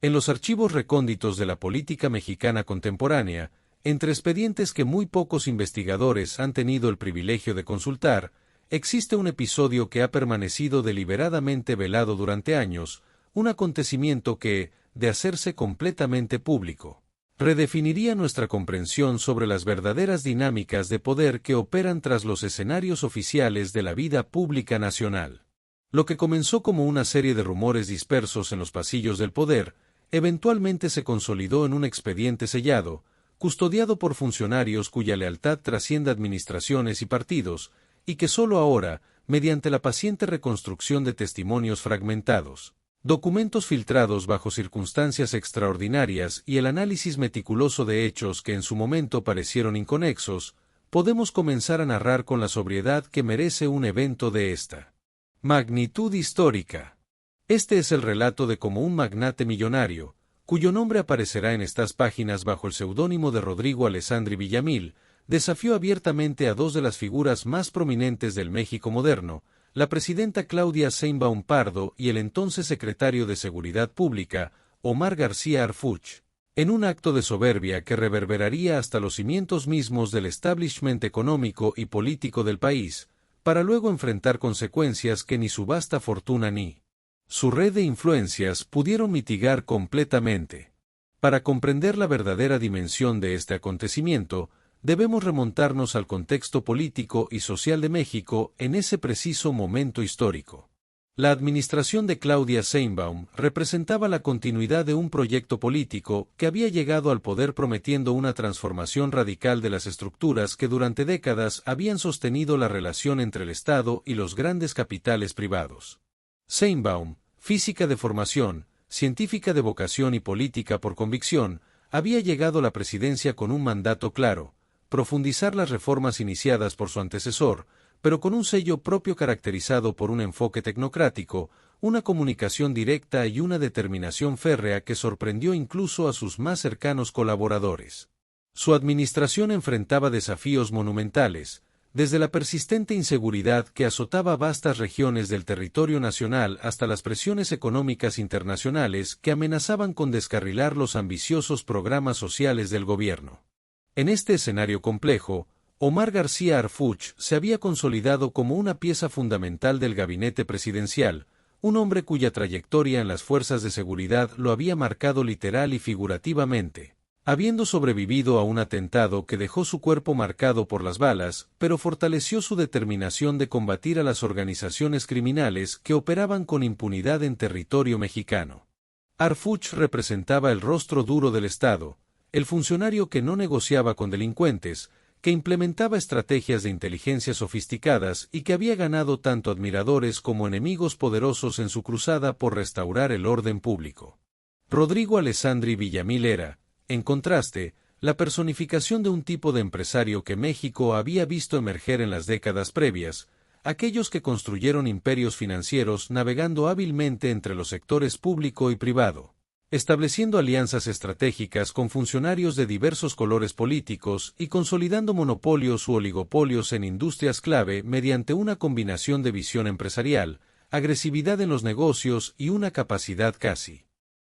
En los archivos recónditos de la política mexicana contemporánea, entre expedientes que muy pocos investigadores han tenido el privilegio de consultar, existe un episodio que ha permanecido deliberadamente velado durante años, un acontecimiento que, de hacerse completamente público, redefiniría nuestra comprensión sobre las verdaderas dinámicas de poder que operan tras los escenarios oficiales de la vida pública nacional. Lo que comenzó como una serie de rumores dispersos en los pasillos del poder, eventualmente se consolidó en un expediente sellado, custodiado por funcionarios cuya lealtad trasciende administraciones y partidos, y que solo ahora, mediante la paciente reconstrucción de testimonios fragmentados, documentos filtrados bajo circunstancias extraordinarias y el análisis meticuloso de hechos que en su momento parecieron inconexos, podemos comenzar a narrar con la sobriedad que merece un evento de esta magnitud histórica. Este es el relato de cómo un magnate millonario, cuyo nombre aparecerá en estas páginas bajo el seudónimo de Rodrigo Alessandri Villamil, desafió abiertamente a dos de las figuras más prominentes del México moderno, la presidenta Claudia Sheinbaum Pardo y el entonces secretario de Seguridad Pública, Omar García Harfuch, en un acto de soberbia que reverberaría hasta los cimientos mismos del establishment económico y político del país, para luego enfrentar consecuencias que ni su vasta fortuna ni su red de influencias pudieron mitigar completamente. Para comprender la verdadera dimensión de este acontecimiento, debemos remontarnos al contexto político y social de México en ese preciso momento histórico. La administración de Claudia Sheinbaum representaba la continuidad de un proyecto político que había llegado al poder prometiendo una transformación radical de las estructuras que durante décadas habían sostenido la relación entre el Estado y los grandes capitales privados. Sheinbaum, física de formación, científica de vocación y política por convicción, había llegado a la presidencia con un mandato claro: profundizar las reformas iniciadas por su antecesor, pero con un sello propio caracterizado por un enfoque tecnocrático, una comunicación directa y una determinación férrea que sorprendió incluso a sus más cercanos colaboradores. Su administración enfrentaba desafíos monumentales, desde la persistente inseguridad que azotaba vastas regiones del territorio nacional hasta las presiones económicas internacionales que amenazaban con descarrilar los ambiciosos programas sociales del gobierno. En este escenario complejo, Omar García Harfuch se había consolidado como una pieza fundamental del gabinete presidencial, un hombre cuya trayectoria en las fuerzas de seguridad lo había marcado literal y figurativamente, habiendo sobrevivido a un atentado que dejó su cuerpo marcado por las balas, pero fortaleció su determinación de combatir a las organizaciones criminales que operaban con impunidad en territorio mexicano. Harfuch representaba el rostro duro del Estado, el funcionario que no negociaba con delincuentes, que implementaba estrategias de inteligencia sofisticadas y que había ganado tanto admiradores como enemigos poderosos en su cruzada por restaurar el orden público. Rodrigo Alessandri Villamil era, en contraste, la personificación de un tipo de empresario que México había visto emerger en las décadas previas, aquellos que construyeron imperios financieros navegando hábilmente entre los sectores público y privado, estableciendo alianzas estratégicas con funcionarios de diversos colores políticos y consolidando monopolios u oligopolios en industrias clave mediante una combinación de visión empresarial, agresividad en los negocios y una capacidad casi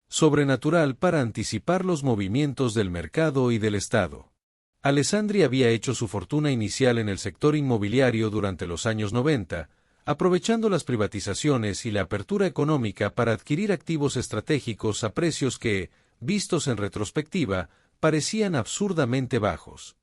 sobrenatural para anticipar los movimientos del mercado y del Estado. Alessandri había hecho su fortuna inicial en el sector inmobiliario durante los años 90, aprovechando las privatizaciones y la apertura económica para adquirir activos estratégicos a precios que, vistos en retrospectiva, parecían absurdamente bajos.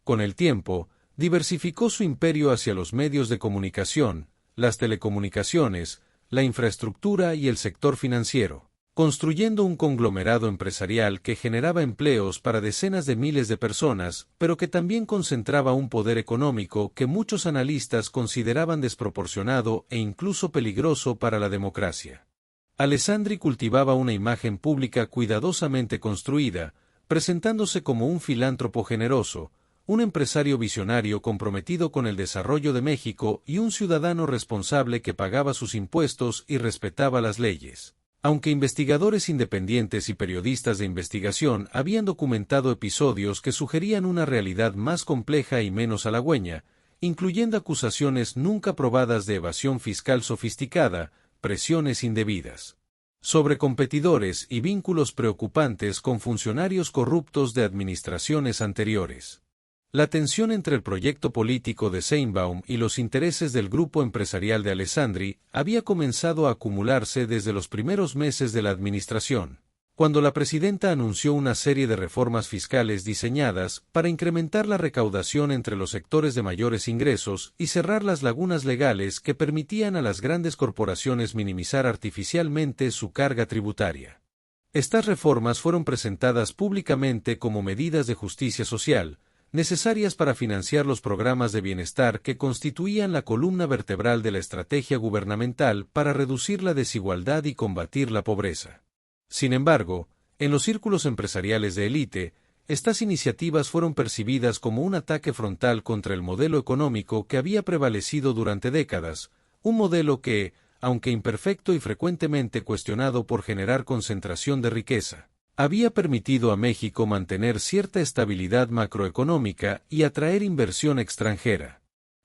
Con el tiempo, diversificó su imperio hacia los medios de comunicación, las telecomunicaciones, la infraestructura y el sector financiero, construyendo un conglomerado empresarial que generaba empleos para decenas de miles de personas, pero que también concentraba un poder económico que muchos analistas consideraban desproporcionado e incluso peligroso para la democracia. Alessandri cultivaba una imagen pública cuidadosamente construida, presentándose como un filántropo generoso, un empresario visionario comprometido con el desarrollo de México y un ciudadano responsable que pagaba sus impuestos y respetaba las leyes. Aunque investigadores independientes y periodistas de investigación habían documentado episodios que sugerían una realidad más compleja y menos halagüeña, incluyendo acusaciones nunca probadas de evasión fiscal sofisticada, presiones indebidas, sobre competidores y vínculos preocupantes con funcionarios corruptos de administraciones anteriores. La tensión entre el proyecto político de Sheinbaum y los intereses del grupo empresarial de Alessandri había comenzado a acumularse desde los primeros meses de la administración, cuando la presidenta anunció una serie de reformas fiscales diseñadas para incrementar la recaudación entre los sectores de mayores ingresos y cerrar las lagunas legales que permitían a las grandes corporaciones minimizar artificialmente su carga tributaria. Estas reformas fueron presentadas públicamente como medidas de justicia social, necesarias para financiar los programas de bienestar que constituían la columna vertebral de la estrategia gubernamental para reducir la desigualdad y combatir la pobreza. Sin embargo, en los círculos empresariales de élite, estas iniciativas fueron percibidas como un ataque frontal contra el modelo económico que había prevalecido durante décadas, un modelo que, aunque imperfecto y frecuentemente cuestionado por generar concentración de riqueza, había permitido a México mantener cierta estabilidad macroeconómica y atraer inversión extranjera.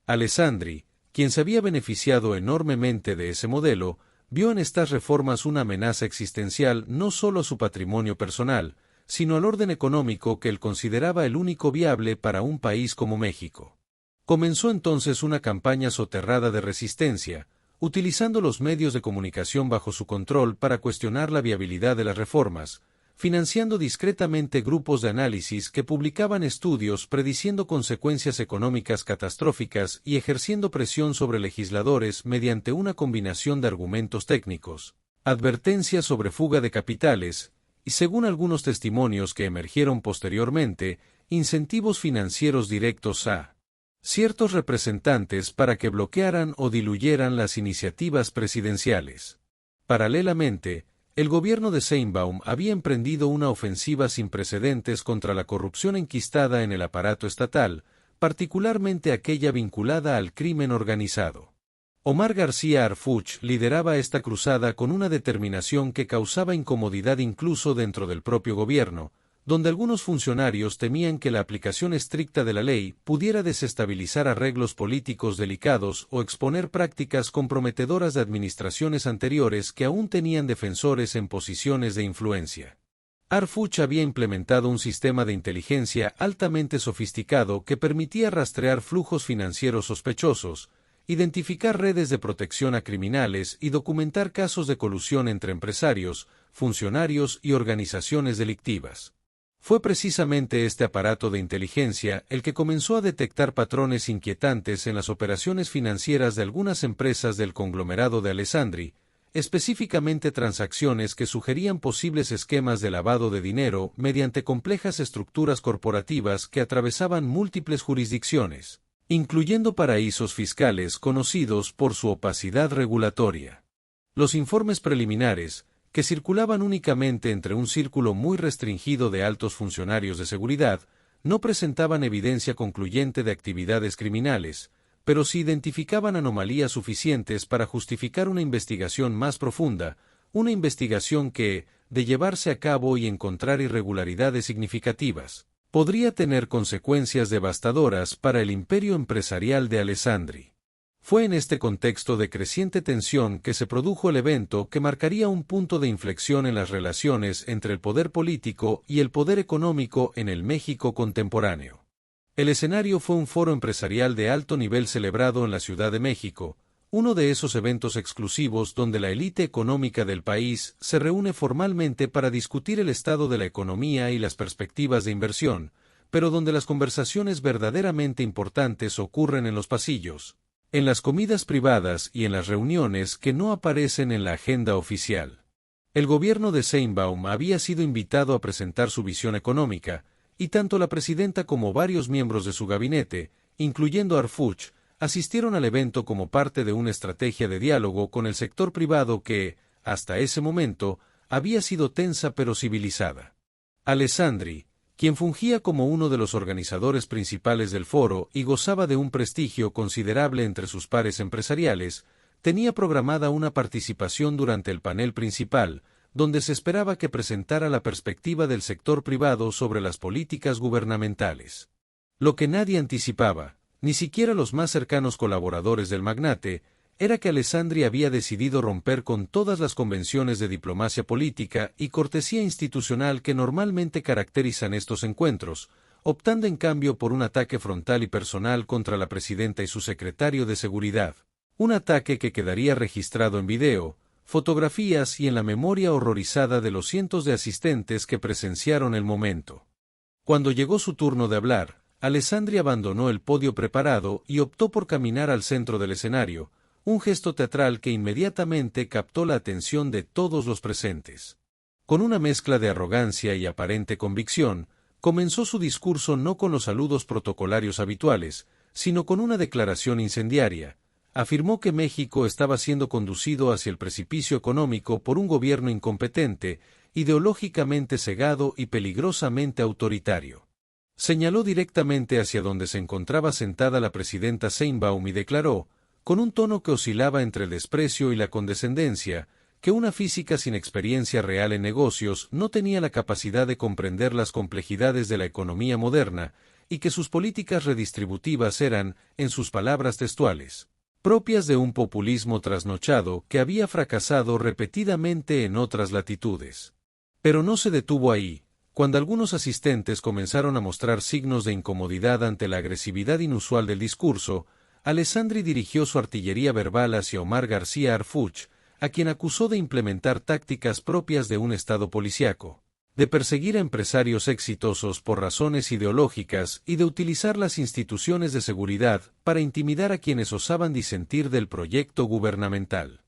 Alessandri, quien se había beneficiado enormemente de ese modelo, vio en estas reformas una amenaza existencial no solo a su patrimonio personal, sino al orden económico que él consideraba el único viable para un país como México. Comenzó entonces una campaña soterrada de resistencia, utilizando los medios de comunicación bajo su control para cuestionar la viabilidad de las reformas, financiando discretamente grupos de análisis que publicaban estudios prediciendo consecuencias económicas catastróficas y ejerciendo presión sobre legisladores mediante una combinación de argumentos técnicos, advertencias sobre fuga de capitales, y según algunos testimonios que emergieron posteriormente, incentivos financieros directos a ciertos representantes para que bloquearan o diluyeran las iniciativas presidenciales. Paralelamente, el gobierno de Sheinbaum había emprendido una ofensiva sin precedentes contra la corrupción enquistada en el aparato estatal, particularmente aquella vinculada al crimen organizado. Omar García Harfuch lideraba esta cruzada con una determinación que causaba incomodidad incluso dentro del propio gobierno, donde algunos funcionarios temían que la aplicación estricta de la ley pudiera desestabilizar arreglos políticos delicados o exponer prácticas comprometedoras de administraciones anteriores que aún tenían defensores en posiciones de influencia. Harfuch había implementado un sistema de inteligencia altamente sofisticado que permitía rastrear flujos financieros sospechosos, identificar redes de protección a criminales y documentar casos de colusión entre empresarios, funcionarios y organizaciones delictivas. Fue precisamente este aparato de inteligencia el que comenzó a detectar patrones inquietantes en las operaciones financieras de algunas empresas del conglomerado de Alessandri, específicamente transacciones que sugerían posibles esquemas de lavado de dinero mediante complejas estructuras corporativas que atravesaban múltiples jurisdicciones, incluyendo paraísos fiscales conocidos por su opacidad regulatoria. Los informes preliminares, que circulaban únicamente entre un círculo muy restringido de altos funcionarios de seguridad, no presentaban evidencia concluyente de actividades criminales, pero sí identificaban anomalías suficientes para justificar una investigación más profunda, una investigación que, de llevarse a cabo y encontrar irregularidades significativas, podría tener consecuencias devastadoras para el imperio empresarial de Alessandri. Fue en este contexto de creciente tensión que se produjo el evento que marcaría un punto de inflexión en las relaciones entre el poder político y el poder económico en el México contemporáneo. El escenario fue un foro empresarial de alto nivel celebrado en la Ciudad de México, uno de esos eventos exclusivos donde la élite económica del país se reúne formalmente para discutir el estado de la economía y las perspectivas de inversión, pero donde las conversaciones verdaderamente importantes ocurren en los pasillos, en las comidas privadas y en las reuniones que no aparecen en la agenda oficial. El gobierno de Sheinbaum había sido invitado a presentar su visión económica, y tanto la presidenta como varios miembros de su gabinete, incluyendo Harfuch, asistieron al evento como parte de una estrategia de diálogo con el sector privado que, hasta ese momento, había sido tensa pero civilizada. Alessandri, quien fungía como uno de los organizadores principales del foro y gozaba de un prestigio considerable entre sus pares empresariales, tenía programada una participación durante el panel principal, donde se esperaba que presentara la perspectiva del sector privado sobre las políticas gubernamentales. Lo que nadie anticipaba, ni siquiera los más cercanos colaboradores del magnate, era que Alessandri había decidido romper con todas las convenciones de diplomacia política y cortesía institucional que normalmente caracterizan estos encuentros, optando en cambio por un ataque frontal y personal contra la presidenta y su secretario de Seguridad. Un ataque que quedaría registrado en video, fotografías y en la memoria horrorizada de los cientos de asistentes que presenciaron el momento. Cuando llegó su turno de hablar, Alessandri abandonó el podio preparado y optó por caminar al centro del escenario, un gesto teatral que inmediatamente captó la atención de todos los presentes. Con una mezcla de arrogancia y aparente convicción, comenzó su discurso no con los saludos protocolarios habituales, sino con una declaración incendiaria. Afirmó que México estaba siendo conducido hacia el precipicio económico por un gobierno incompetente, ideológicamente cegado y peligrosamente autoritario. Señaló directamente hacia donde se encontraba sentada la presidenta Sheinbaum y declaró, con un tono que oscilaba entre el desprecio y la condescendencia, que una física sin experiencia real en negocios no tenía la capacidad de comprender las complejidades de la economía moderna, y que sus políticas redistributivas eran, en sus palabras textuales, propias de un populismo trasnochado que había fracasado repetidamente en otras latitudes. Pero no se detuvo ahí. Cuando algunos asistentes comenzaron a mostrar signos de incomodidad ante la agresividad inusual del discurso, Alessandri dirigió su artillería verbal hacia Omar García Harfuch, a quien acusó de implementar tácticas propias de un Estado policíaco, de perseguir a empresarios exitosos por razones ideológicas y de utilizar las instituciones de seguridad para intimidar a quienes osaban disentir del proyecto gubernamental.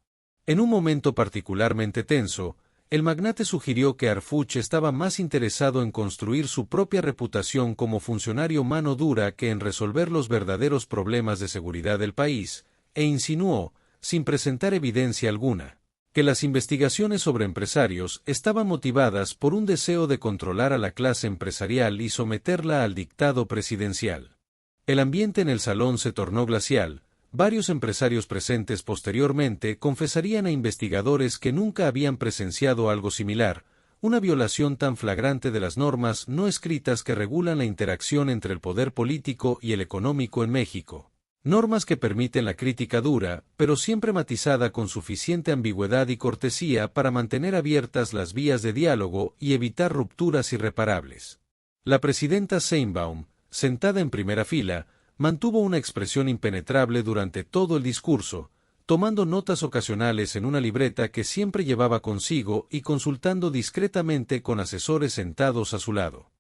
En un momento particularmente tenso, el magnate sugirió que Harfuch estaba más interesado en construir su propia reputación como funcionario mano dura que en resolver los verdaderos problemas de seguridad del país, e insinuó, sin presentar evidencia alguna, que las investigaciones sobre empresarios estaban motivadas por un deseo de controlar a la clase empresarial y someterla al dictado presidencial. El ambiente en el salón se tornó glacial. Varios empresarios presentes posteriormente confesarían a investigadores que nunca habían presenciado algo similar, una violación tan flagrante de las normas no escritas que regulan la interacción entre el poder político y el económico en México. Normas que permiten la crítica dura, pero siempre matizada con suficiente ambigüedad y cortesía para mantener abiertas las vías de diálogo y evitar rupturas irreparables. La presidenta Sheinbaum, sentada en primera fila, mantuvo una expresión impenetrable durante todo el discurso, tomando notas ocasionales en una libreta que siempre llevaba consigo y consultando discretamente con asesores sentados a su lado.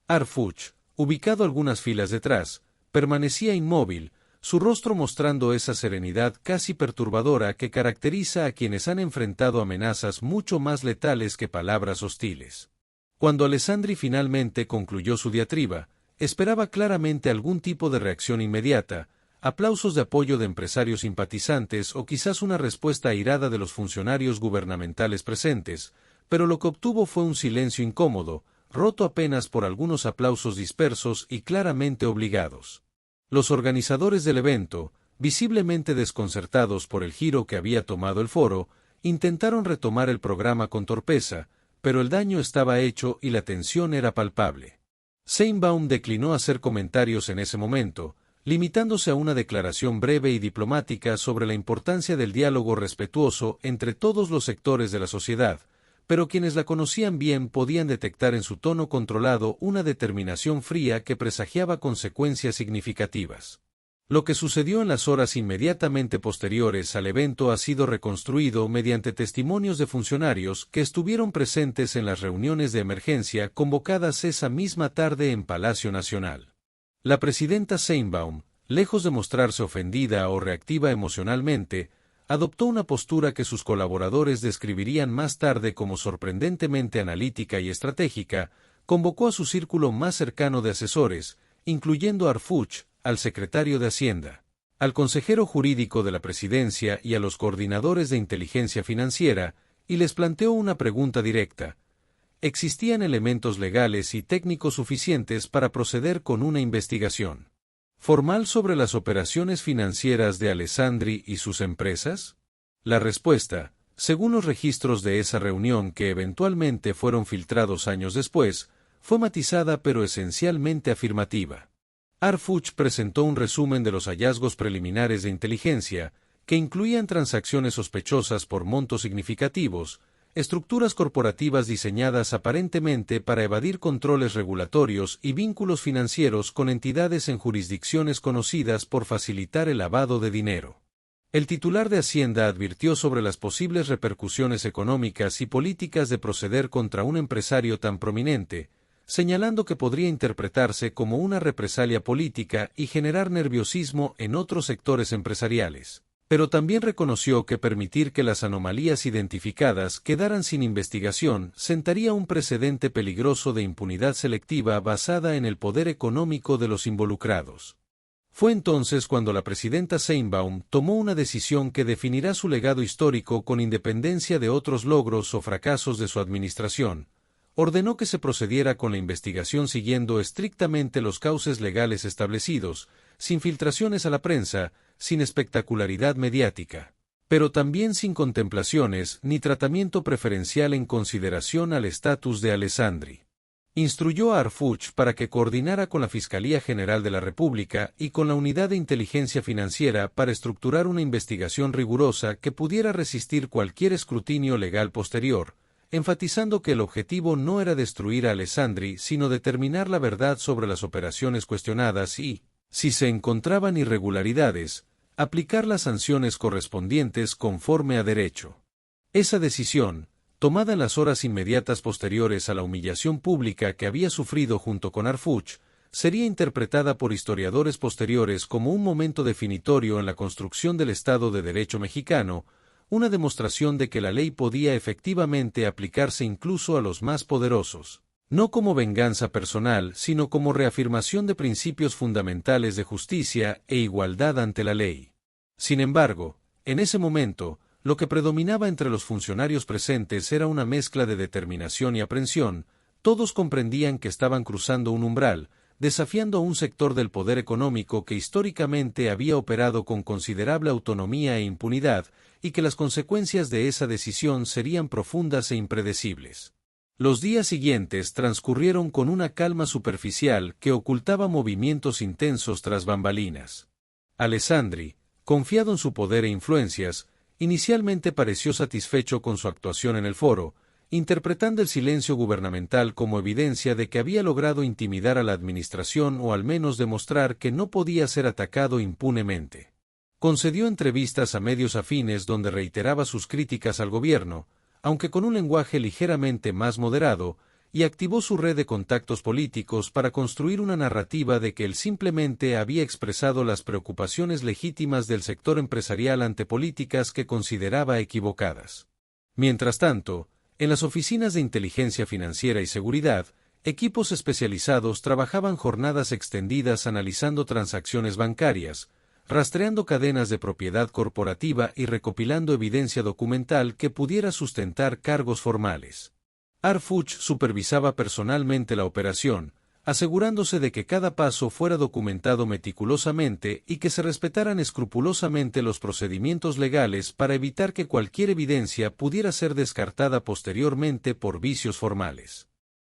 Harfuch, ubicado algunas filas detrás, permanecía inmóvil, su rostro mostrando esa serenidad casi perturbadora que caracteriza a quienes han enfrentado amenazas mucho más letales que palabras hostiles. Cuando Alessandri finalmente concluyó su diatriba, esperaba claramente algún tipo de reacción inmediata, aplausos de apoyo de empresarios simpatizantes o quizás una respuesta airada de los funcionarios gubernamentales presentes, pero lo que obtuvo fue un silencio incómodo, roto apenas por algunos aplausos dispersos y claramente obligados. Los organizadores del evento, visiblemente desconcertados por el giro que había tomado el foro, intentaron retomar el programa con torpeza, pero el daño estaba hecho y la tensión era palpable. Sheinbaum declinó hacer comentarios en ese momento, limitándose a una declaración breve y diplomática sobre la importancia del diálogo respetuoso entre todos los sectores de la sociedad, pero quienes la conocían bien podían detectar en su tono controlado una determinación fría que presagiaba consecuencias significativas. Lo que sucedió en las horas inmediatamente posteriores al evento ha sido reconstruido mediante testimonios de funcionarios que estuvieron presentes en las reuniones de emergencia convocadas esa misma tarde en Palacio Nacional. La presidenta Sheinbaum, lejos de mostrarse ofendida o reactiva emocionalmente, adoptó una postura que sus colaboradores describirían más tarde como sorprendentemente analítica y estratégica, convocó a su círculo más cercano de asesores, incluyendo a Harfuch, al secretario de Hacienda, al consejero jurídico de la presidencia y a los coordinadores de inteligencia financiera, y les planteó una pregunta directa. ¿Existían elementos legales y técnicos suficientes para proceder con una investigación formal sobre las operaciones financieras de Alessandri y sus empresas? La respuesta, según los registros de esa reunión que eventualmente fueron filtrados años después, fue matizada pero esencialmente afirmativa. Harfuch presentó un resumen de los hallazgos preliminares de inteligencia, que incluían transacciones sospechosas por montos significativos, estructuras corporativas diseñadas aparentemente para evadir controles regulatorios y vínculos financieros con entidades en jurisdicciones conocidas por facilitar el lavado de dinero. El titular de Hacienda advirtió sobre las posibles repercusiones económicas y políticas de proceder contra un empresario tan prominente, señalando que podría interpretarse como una represalia política y generar nerviosismo en otros sectores empresariales. Pero también reconoció que permitir que las anomalías identificadas quedaran sin investigación sentaría un precedente peligroso de impunidad selectiva basada en el poder económico de los involucrados. Fue entonces cuando la presidenta Sheinbaum tomó una decisión que definirá su legado histórico con independencia de otros logros o fracasos de su administración. Ordenó que se procediera con la investigación siguiendo estrictamente los cauces legales establecidos, sin filtraciones a la prensa, sin espectacularidad mediática, pero también sin contemplaciones ni tratamiento preferencial en consideración al estatus de Alessandri. Instruyó a Harfuch para que coordinara con la Fiscalía General de la República y con la Unidad de Inteligencia Financiera para estructurar una investigación rigurosa que pudiera resistir cualquier escrutinio legal posterior, enfatizando que el objetivo no era destruir a Alessandri sino determinar la verdad sobre las operaciones cuestionadas y, si se encontraban irregularidades, aplicar las sanciones correspondientes conforme a derecho. Esa decisión, tomada en las horas inmediatas posteriores a la humillación pública que había sufrido junto con Harfuch, sería interpretada por historiadores posteriores como un momento definitorio en la construcción del Estado de Derecho mexicano, una demostración de que la ley podía efectivamente aplicarse incluso a los más poderosos, no como venganza personal, sino como reafirmación de principios fundamentales de justicia e igualdad ante la ley. Sin embargo, en ese momento, lo que predominaba entre los funcionarios presentes era una mezcla de determinación y aprensión. Todos comprendían que estaban cruzando un umbral, desafiando a un sector del poder económico que históricamente había operado con considerable autonomía e impunidad, y que las consecuencias de esa decisión serían profundas e impredecibles. Los días siguientes transcurrieron con una calma superficial que ocultaba movimientos intensos tras bambalinas. Alessandri, confiado en su poder e influencias, inicialmente pareció satisfecho con su actuación en el foro, interpretando el silencio gubernamental como evidencia de que había logrado intimidar a la administración o al menos demostrar que no podía ser atacado impunemente. Concedió entrevistas a medios afines donde reiteraba sus críticas al gobierno, aunque con un lenguaje ligeramente más moderado, y activó su red de contactos políticos para construir una narrativa de que él simplemente había expresado las preocupaciones legítimas del sector empresarial ante políticas que consideraba equivocadas. Mientras tanto, en las oficinas de inteligencia financiera y seguridad, equipos especializados trabajaban jornadas extendidas analizando transacciones bancarias, rastreando cadenas de propiedad corporativa y recopilando evidencia documental que pudiera sustentar cargos formales. Harfuch supervisaba personalmente la operación, asegurándose de que cada paso fuera documentado meticulosamente y que se respetaran escrupulosamente los procedimientos legales para evitar que cualquier evidencia pudiera ser descartada posteriormente por vicios formales.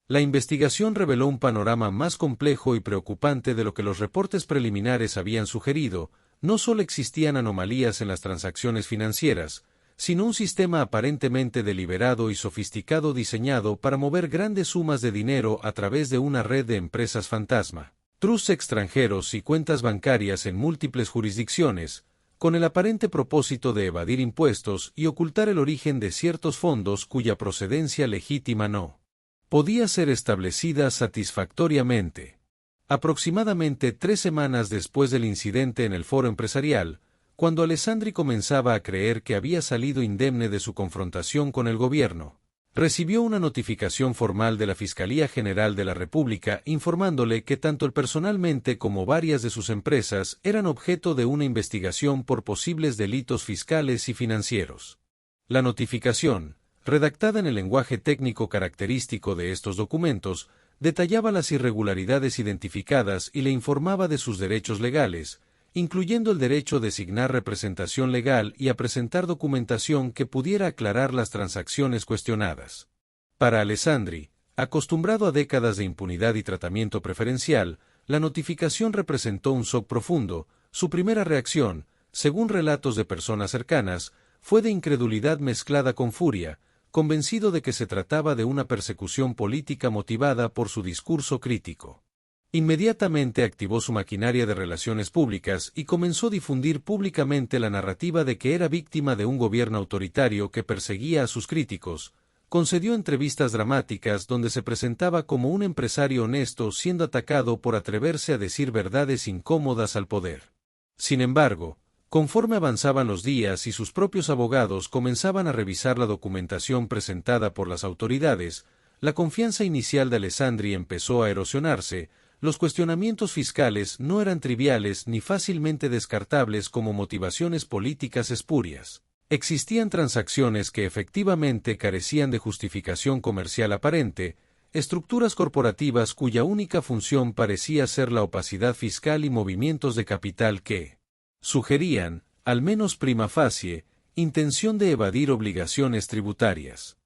La investigación reveló un panorama más complejo y preocupante de lo que los reportes preliminares habían sugerido. No solo existían anomalías en las transacciones financieras, sino un sistema aparentemente deliberado y sofisticado diseñado para mover grandes sumas de dinero a través de una red de empresas fantasma, trusts extranjeros y cuentas bancarias en múltiples jurisdicciones, con el aparente propósito de evadir impuestos y ocultar el origen de ciertos fondos cuya procedencia legítima no podía ser establecida satisfactoriamente. Aproximadamente 3 semanas después del incidente en el foro empresarial, cuando Alessandri comenzaba a creer que había salido indemne de su confrontación con el gobierno, recibió una notificación formal de la Fiscalía General de la República informándole que tanto él personalmente como varias de sus empresas eran objeto de una investigación por posibles delitos fiscales y financieros. La notificación, redactada en el lenguaje técnico característico de estos documentos, detallaba las irregularidades identificadas y le informaba de sus derechos legales, incluyendo el derecho a designar representación legal y a presentar documentación que pudiera aclarar las transacciones cuestionadas. Para Alessandri, acostumbrado a décadas de impunidad y tratamiento preferencial, la notificación representó un shock profundo. Su primera reacción, según relatos de personas cercanas, fue de incredulidad mezclada con furia, convencido de que se trataba de una persecución política motivada por su discurso crítico. Inmediatamente activó su maquinaria de relaciones públicas y comenzó a difundir públicamente la narrativa de que era víctima de un gobierno autoritario que perseguía a sus críticos. Concedió entrevistas dramáticas donde se presentaba como un empresario honesto siendo atacado por atreverse a decir verdades incómodas al poder. Sin embargo, conforme avanzaban los días y sus propios abogados comenzaban a revisar la documentación presentada por las autoridades, la confianza inicial de Alessandri empezó a erosionarse. Los cuestionamientos fiscales no eran triviales ni fácilmente descartables como motivaciones políticas espurias. Existían transacciones que efectivamente carecían de justificación comercial aparente, estructuras corporativas cuya única función parecía ser la opacidad fiscal y movimientos de capital que sugerían, al menos prima facie, intención de evadir obligaciones tributarias.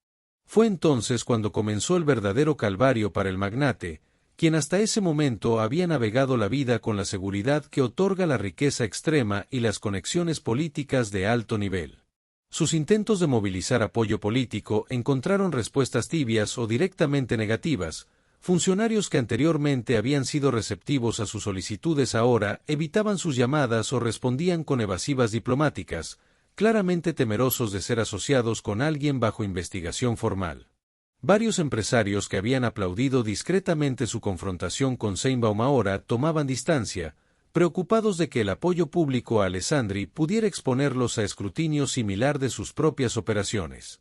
Fue entonces cuando comenzó el verdadero calvario para el magnate, quien hasta ese momento había navegado la vida con la seguridad que otorga la riqueza extrema y las conexiones políticas de alto nivel. Sus intentos de movilizar apoyo político encontraron respuestas tibias o directamente negativas. Funcionarios que anteriormente habían sido receptivos a sus solicitudes ahora evitaban sus llamadas o respondían con evasivas diplomáticas, claramente temerosos de ser asociados con alguien bajo investigación formal. Varios empresarios que habían aplaudido discretamente su confrontación con Sheinbaum ahora tomaban distancia, preocupados de que el apoyo público a Alessandri pudiera exponerlos a escrutinio similar de sus propias operaciones.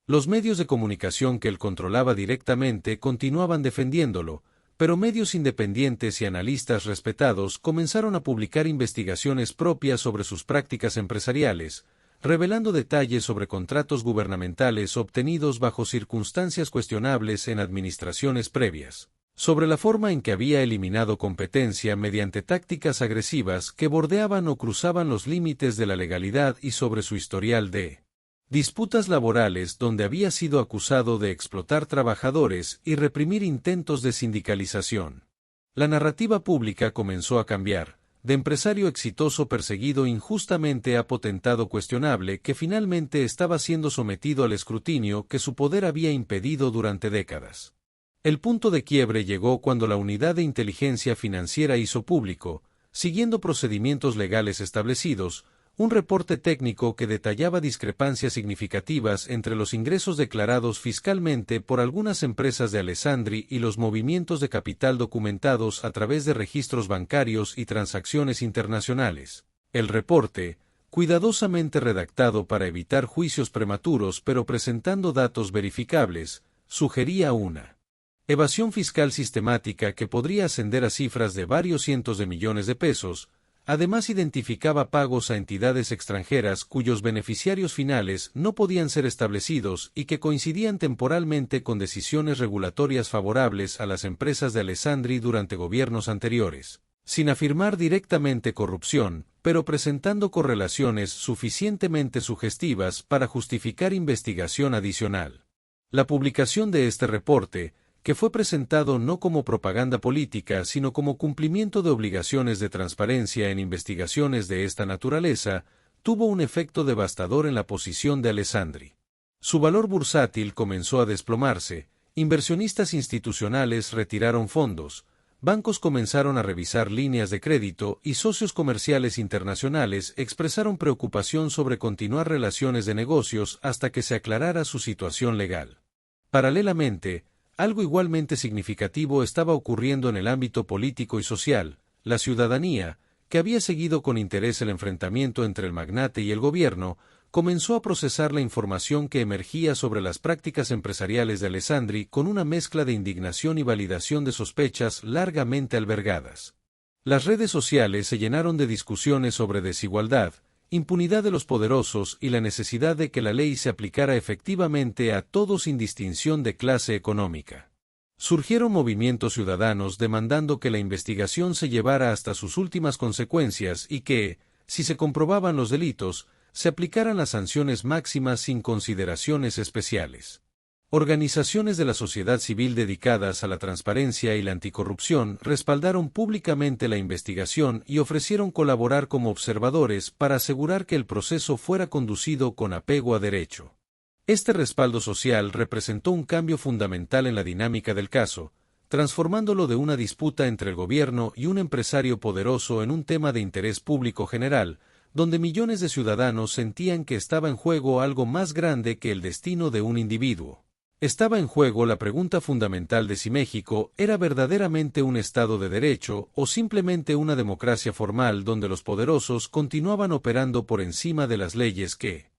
Los medios de comunicación que él controlaba directamente continuaban defendiéndolo, pero medios independientes y analistas respetados comenzaron a publicar investigaciones propias sobre sus prácticas empresariales, revelando detalles sobre contratos gubernamentales obtenidos bajo circunstancias cuestionables en administraciones previas, sobre la forma en que había eliminado competencia mediante tácticas agresivas que bordeaban o cruzaban los límites de la legalidad y sobre su historial de disputas laborales donde había sido acusado de explotar trabajadores y reprimir intentos de sindicalización. La narrativa pública comenzó a cambiar, de empresario exitoso perseguido injustamente a potentado cuestionable que finalmente estaba siendo sometido al escrutinio que su poder había impedido durante décadas. El punto de quiebre llegó cuando la Unidad de Inteligencia Financiera hizo público, siguiendo procedimientos legales establecidos, un reporte técnico que detallaba discrepancias significativas entre los ingresos declarados fiscalmente por algunas empresas de Alessandri y los movimientos de capital documentados a través de registros bancarios y transacciones internacionales. El reporte, cuidadosamente redactado para evitar juicios prematuros pero presentando datos verificables, sugería una evasión fiscal sistemática que podría ascender a cifras de varios cientos de millones de pesos. Además identificaba pagos a entidades extranjeras cuyos beneficiarios finales no podían ser establecidos y que coincidían temporalmente con decisiones regulatorias favorables a las empresas de Alessandri durante gobiernos anteriores, sin afirmar directamente corrupción, pero presentando correlaciones suficientemente sugestivas para justificar investigación adicional. La publicación de este reporte, que fue presentado no como propaganda política sino como cumplimiento de obligaciones de transparencia en investigaciones de esta naturaleza, tuvo un efecto devastador en la posición de Alessandri. Su valor bursátil comenzó a desplomarse, inversionistas institucionales retiraron fondos, bancos comenzaron a revisar líneas de crédito y socios comerciales internacionales expresaron preocupación sobre continuar relaciones de negocios hasta que se aclarara su situación legal. Paralelamente, algo igualmente significativo estaba ocurriendo en el ámbito político y social. La ciudadanía, que había seguido con interés el enfrentamiento entre el magnate y el gobierno, comenzó a procesar la información que emergía sobre las prácticas empresariales de Alessandri con una mezcla de indignación y validación de sospechas largamente albergadas. Las redes sociales se llenaron de discusiones sobre desigualdad, impunidad de los poderosos y la necesidad de que la ley se aplicara efectivamente a todos sin distinción de clase económica. Surgieron movimientos ciudadanos demandando que la investigación se llevara hasta sus últimas consecuencias y que, si se comprobaban los delitos, se aplicaran las sanciones máximas sin consideraciones especiales. Organizaciones de la sociedad civil dedicadas a la transparencia y la anticorrupción respaldaron públicamente la investigación y ofrecieron colaborar como observadores para asegurar que el proceso fuera conducido con apego a derecho. Este respaldo social representó un cambio fundamental en la dinámica del caso, transformándolo de una disputa entre el gobierno y un empresario poderoso en un tema de interés público general, donde millones de ciudadanos sentían que estaba en juego algo más grande que el destino de un individuo. Estaba en juego la pregunta fundamental de si México era verdaderamente un Estado de derecho o simplemente una democracia formal donde los poderosos continuaban operando por encima de las leyes que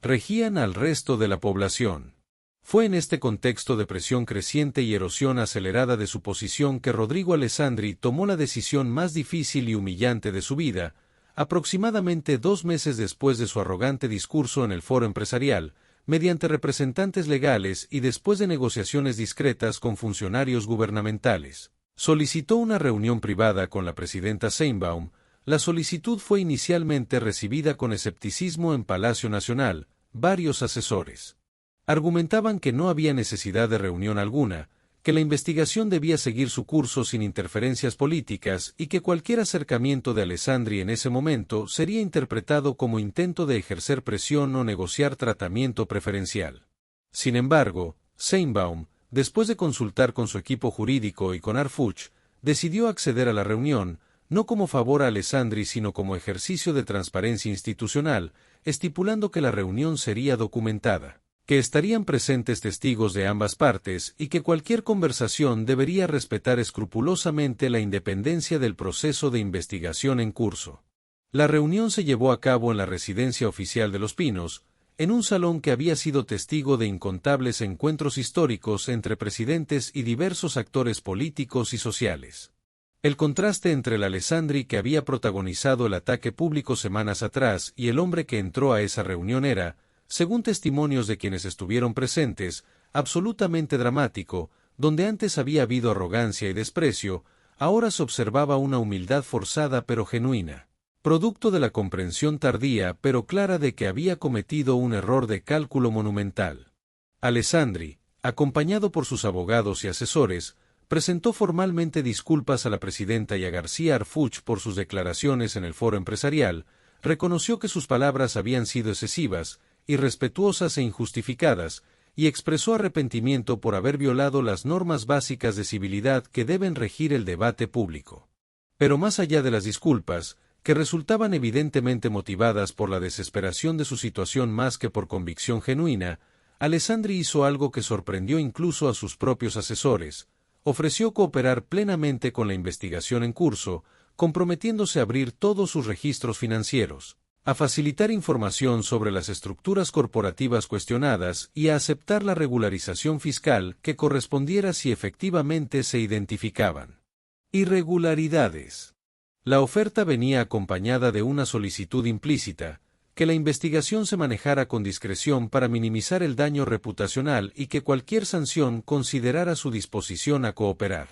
regían al resto de la población. Fue en este contexto de presión creciente y erosión acelerada de su posición que Rodrigo Alessandri tomó la decisión más difícil y humillante de su vida, aproximadamente 2 meses después de su arrogante discurso en el foro empresarial, mediante representantes legales y después de negociaciones discretas con funcionarios gubernamentales. Solicitó una reunión privada con la presidenta Sheinbaum. La solicitud fue inicialmente recibida con escepticismo en Palacio Nacional. Varios asesores argumentaban que no había necesidad de reunión alguna, que la investigación debía seguir su curso sin interferencias políticas y que cualquier acercamiento de Alessandri en ese momento sería interpretado como intento de ejercer presión o negociar tratamiento preferencial. Sin embargo, Sheinbaum, después de consultar con su equipo jurídico y con Arfuch, decidió acceder a la reunión, no como favor a Alessandri sino como ejercicio de transparencia institucional, estipulando que la reunión sería documentada, que estarían presentes testigos de ambas partes y que cualquier conversación debería respetar escrupulosamente la independencia del proceso de investigación en curso. La reunión se llevó a cabo en la residencia oficial de Los Pinos, en un salón que había sido testigo de incontables encuentros históricos entre presidentes y diversos actores políticos y sociales. El contraste entre el Alessandri que había protagonizado el ataque público semanas atrás y el hombre que entró a esa reunión era, según testimonios de quienes estuvieron presentes, absolutamente dramático. Donde antes había habido arrogancia y desprecio, ahora se observaba una humildad forzada pero genuina, producto de la comprensión tardía pero clara de que había cometido un error de cálculo monumental. Alessandri, acompañado por sus abogados y asesores, presentó formalmente disculpas a la presidenta y a García Arfuch por sus declaraciones en el foro empresarial, reconoció que sus palabras habían sido excesivas, irrespetuosas e injustificadas, y expresó arrepentimiento por haber violado las normas básicas de civilidad que deben regir el debate público. Pero más allá de las disculpas, que resultaban evidentemente motivadas por la desesperación de su situación más que por convicción genuina, Alessandri hizo algo que sorprendió incluso a sus propios asesores: ofreció cooperar plenamente con la investigación en curso, comprometiéndose a abrir todos sus registros financieros, a facilitar información sobre las estructuras corporativas cuestionadas y a aceptar la regularización fiscal que correspondiera si efectivamente se identificaban irregularidades. La oferta venía acompañada de una solicitud implícita, que la investigación se manejara con discreción para minimizar el daño reputacional y que cualquier sanción considerara su disposición a cooperar.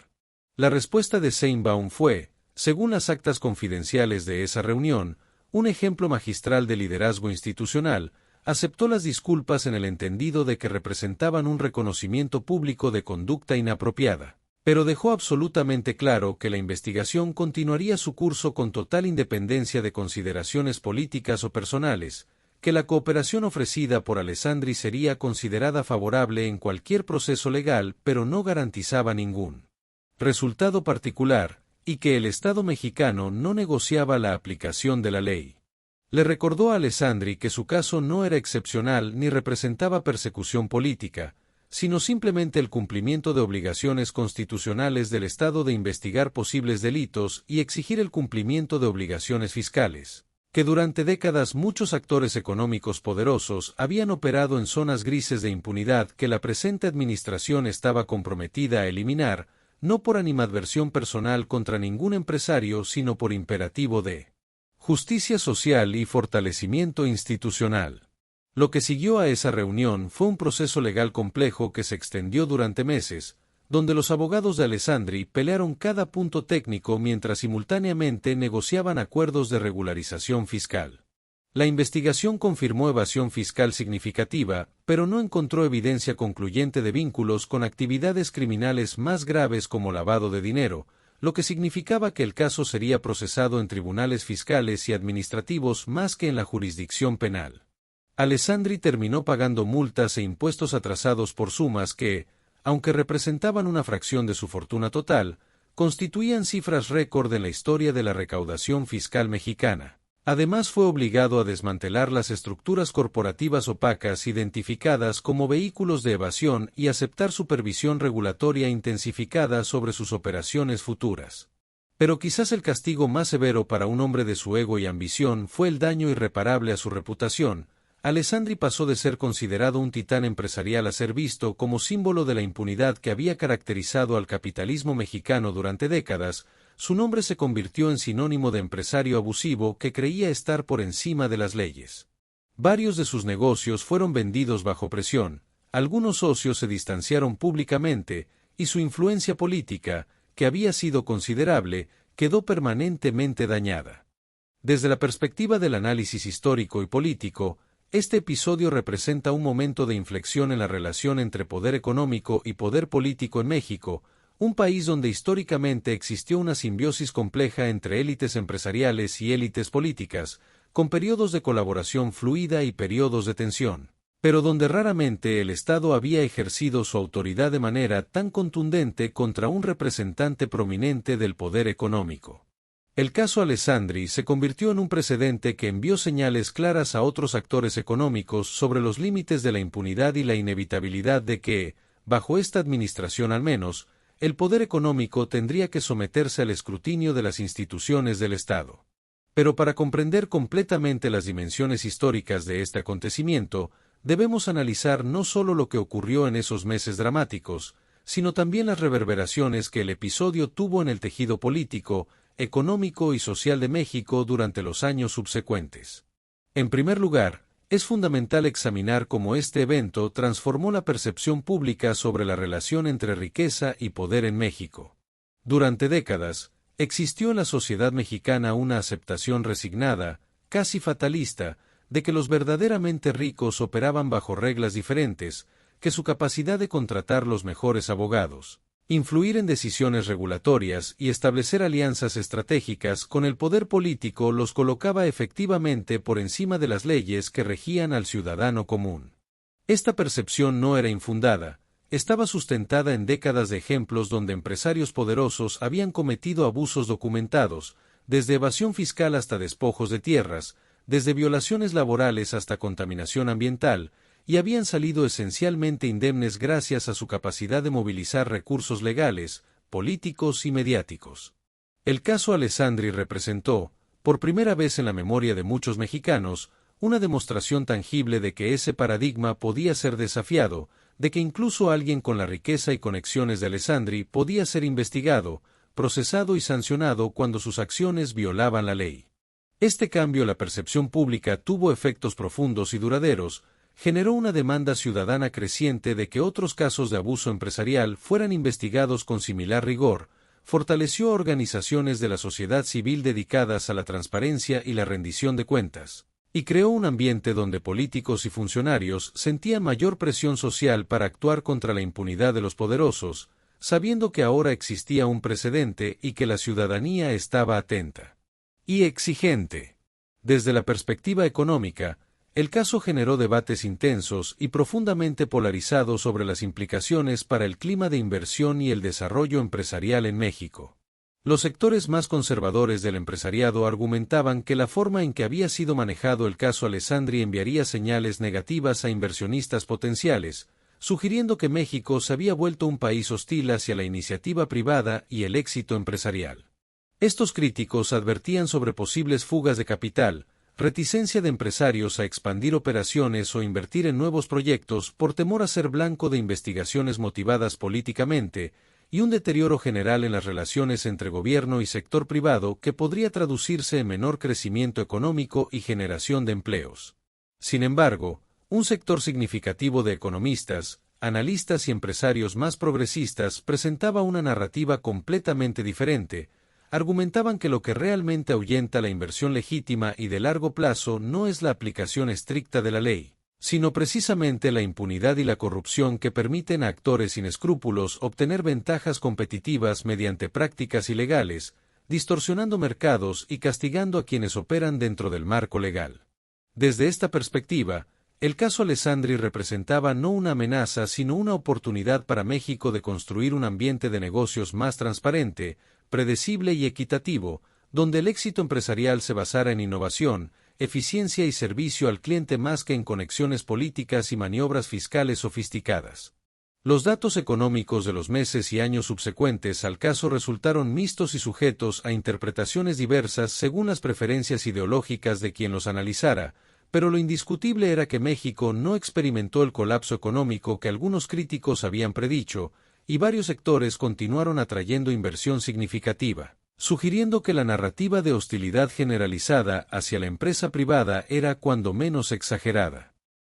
La respuesta de Sheinbaum fue, según las actas confidenciales de esa reunión, un ejemplo magistral de liderazgo institucional. Aceptó las disculpas en el entendido de que representaban un reconocimiento público de conducta inapropiada, pero dejó absolutamente claro que la investigación continuaría su curso con total independencia de consideraciones políticas o personales, que la cooperación ofrecida por Alessandri sería considerada favorable en cualquier proceso legal pero no garantizaba ningún resultado particular, y que el Estado mexicano no negociaba la aplicación de la ley. Le recordó a Alessandri que su caso no era excepcional ni representaba persecución política, sino simplemente el cumplimiento de obligaciones constitucionales del Estado de investigar posibles delitos y exigir el cumplimiento de obligaciones fiscales, que durante décadas muchos actores económicos poderosos habían operado en zonas grises de impunidad que la presente administración estaba comprometida a eliminar, no por animadversión personal contra ningún empresario sino por imperativo de justicia social y fortalecimiento institucional. Lo que siguió a esa reunión fue un proceso legal complejo que se extendió durante meses, donde los abogados de Alessandri pelearon cada punto técnico mientras simultáneamente negociaban acuerdos de regularización fiscal. La investigación confirmó evasión fiscal significativa, pero no encontró evidencia concluyente de vínculos con actividades criminales más graves como lavado de dinero, lo que significaba que el caso sería procesado en tribunales fiscales y administrativos más que en la jurisdicción penal. Alessandri terminó pagando multas e impuestos atrasados por sumas que, aunque representaban una fracción de su fortuna total, constituían cifras récord en la historia de la recaudación fiscal mexicana. Además fue obligado a desmantelar las estructuras corporativas opacas identificadas como vehículos de evasión y aceptar supervisión regulatoria intensificada sobre sus operaciones futuras. Pero quizás el castigo más severo para un hombre de su ego y ambición fue el daño irreparable a su reputación. Alessandri pasó de ser considerado un titán empresarial a ser visto como símbolo de la impunidad que había caracterizado al capitalismo mexicano durante décadas. Su nombre se convirtió en sinónimo de empresario abusivo que creía estar por encima de las leyes. Varios de sus negocios fueron vendidos bajo presión, algunos socios se distanciaron públicamente, y su influencia política, que había sido considerable, quedó permanentemente dañada. Desde la perspectiva del análisis histórico y político, este episodio representa un momento de inflexión en la relación entre poder económico y poder político en México, un país donde históricamente existió una simbiosis compleja entre élites empresariales y élites políticas, con periodos de colaboración fluida y periodos de tensión, pero donde raramente el Estado había ejercido su autoridad de manera tan contundente contra un representante prominente del poder económico. El caso Alessandri se convirtió en un precedente que envió señales claras a otros actores económicos sobre los límites de la impunidad y la inevitabilidad de que, bajo esta administración al menos, el poder económico tendría que someterse al escrutinio de las instituciones del Estado. Pero para comprender completamente las dimensiones históricas de este acontecimiento, debemos analizar no solo lo que ocurrió en esos meses dramáticos, sino también las reverberaciones que el episodio tuvo en el tejido político, económico y social de México durante los años subsecuentes. En primer lugar, es fundamental examinar cómo este evento transformó la percepción pública sobre la relación entre riqueza y poder en México. Durante décadas, existió en la sociedad mexicana una aceptación resignada, casi fatalista, de que los verdaderamente ricos operaban bajo reglas diferentes, que su capacidad de contratar los mejores abogados, influir en decisiones regulatorias y establecer alianzas estratégicas con el poder político los colocaba efectivamente por encima de las leyes que regían al ciudadano común. Esta percepción no era infundada, estaba sustentada en décadas de ejemplos donde empresarios poderosos habían cometido abusos documentados, desde evasión fiscal hasta despojos de tierras, desde violaciones laborales hasta contaminación ambiental, y habían salido esencialmente indemnes gracias a su capacidad de movilizar recursos legales, políticos y mediáticos. El caso Alessandri representó, por primera vez en la memoria de muchos mexicanos, una demostración tangible de que ese paradigma podía ser desafiado, de que incluso alguien con la riqueza y conexiones de Alessandri podía ser investigado, procesado y sancionado cuando sus acciones violaban la ley. Este cambio en la percepción pública tuvo efectos profundos y duraderos, generó una demanda ciudadana creciente de que otros casos de abuso empresarial fueran investigados con similar rigor, fortaleció organizaciones de la sociedad civil dedicadas a la transparencia y la rendición de cuentas, y creó un ambiente donde políticos y funcionarios sentían mayor presión social para actuar contra la impunidad de los poderosos, sabiendo que ahora existía un precedente y que la ciudadanía estaba atenta y exigente. Desde la perspectiva económica, el caso generó debates intensos y profundamente polarizados sobre las implicaciones para el clima de inversión y el desarrollo empresarial en México. Los sectores más conservadores del empresariado argumentaban que la forma en que había sido manejado el caso Alessandri enviaría señales negativas a inversionistas potenciales, sugiriendo que México se había vuelto un país hostil hacia la iniciativa privada y el éxito empresarial. Estos críticos advertían sobre posibles fugas de capital, reticencia de empresarios a expandir operaciones o invertir en nuevos proyectos por temor a ser blanco de investigaciones motivadas políticamente, y un deterioro general en las relaciones entre gobierno y sector privado que podría traducirse en menor crecimiento económico y generación de empleos. Sin embargo, un sector significativo de economistas, analistas y empresarios más progresistas presentaba una narrativa completamente diferente, argumentaban que lo que realmente ahuyenta la inversión legítima y de largo plazo no es la aplicación estricta de la ley, sino precisamente la impunidad y la corrupción que permiten a actores sin escrúpulos obtener ventajas competitivas mediante prácticas ilegales, distorsionando mercados y castigando a quienes operan dentro del marco legal. Desde esta perspectiva, el caso Alessandri representaba no una amenaza sino una oportunidad para México de construir un ambiente de negocios más transparente, predecible y equitativo, donde el éxito empresarial se basara en innovación, eficiencia y servicio al cliente más que en conexiones políticas y maniobras fiscales sofisticadas. Los datos económicos de los meses y años subsecuentes al caso resultaron mixtos y sujetos a interpretaciones diversas según las preferencias ideológicas de quien los analizara, pero lo indiscutible era que México no experimentó el colapso económico que algunos críticos habían predicho, y varios sectores continuaron atrayendo inversión significativa, sugiriendo que la narrativa de hostilidad generalizada hacia la empresa privada era cuando menos exagerada.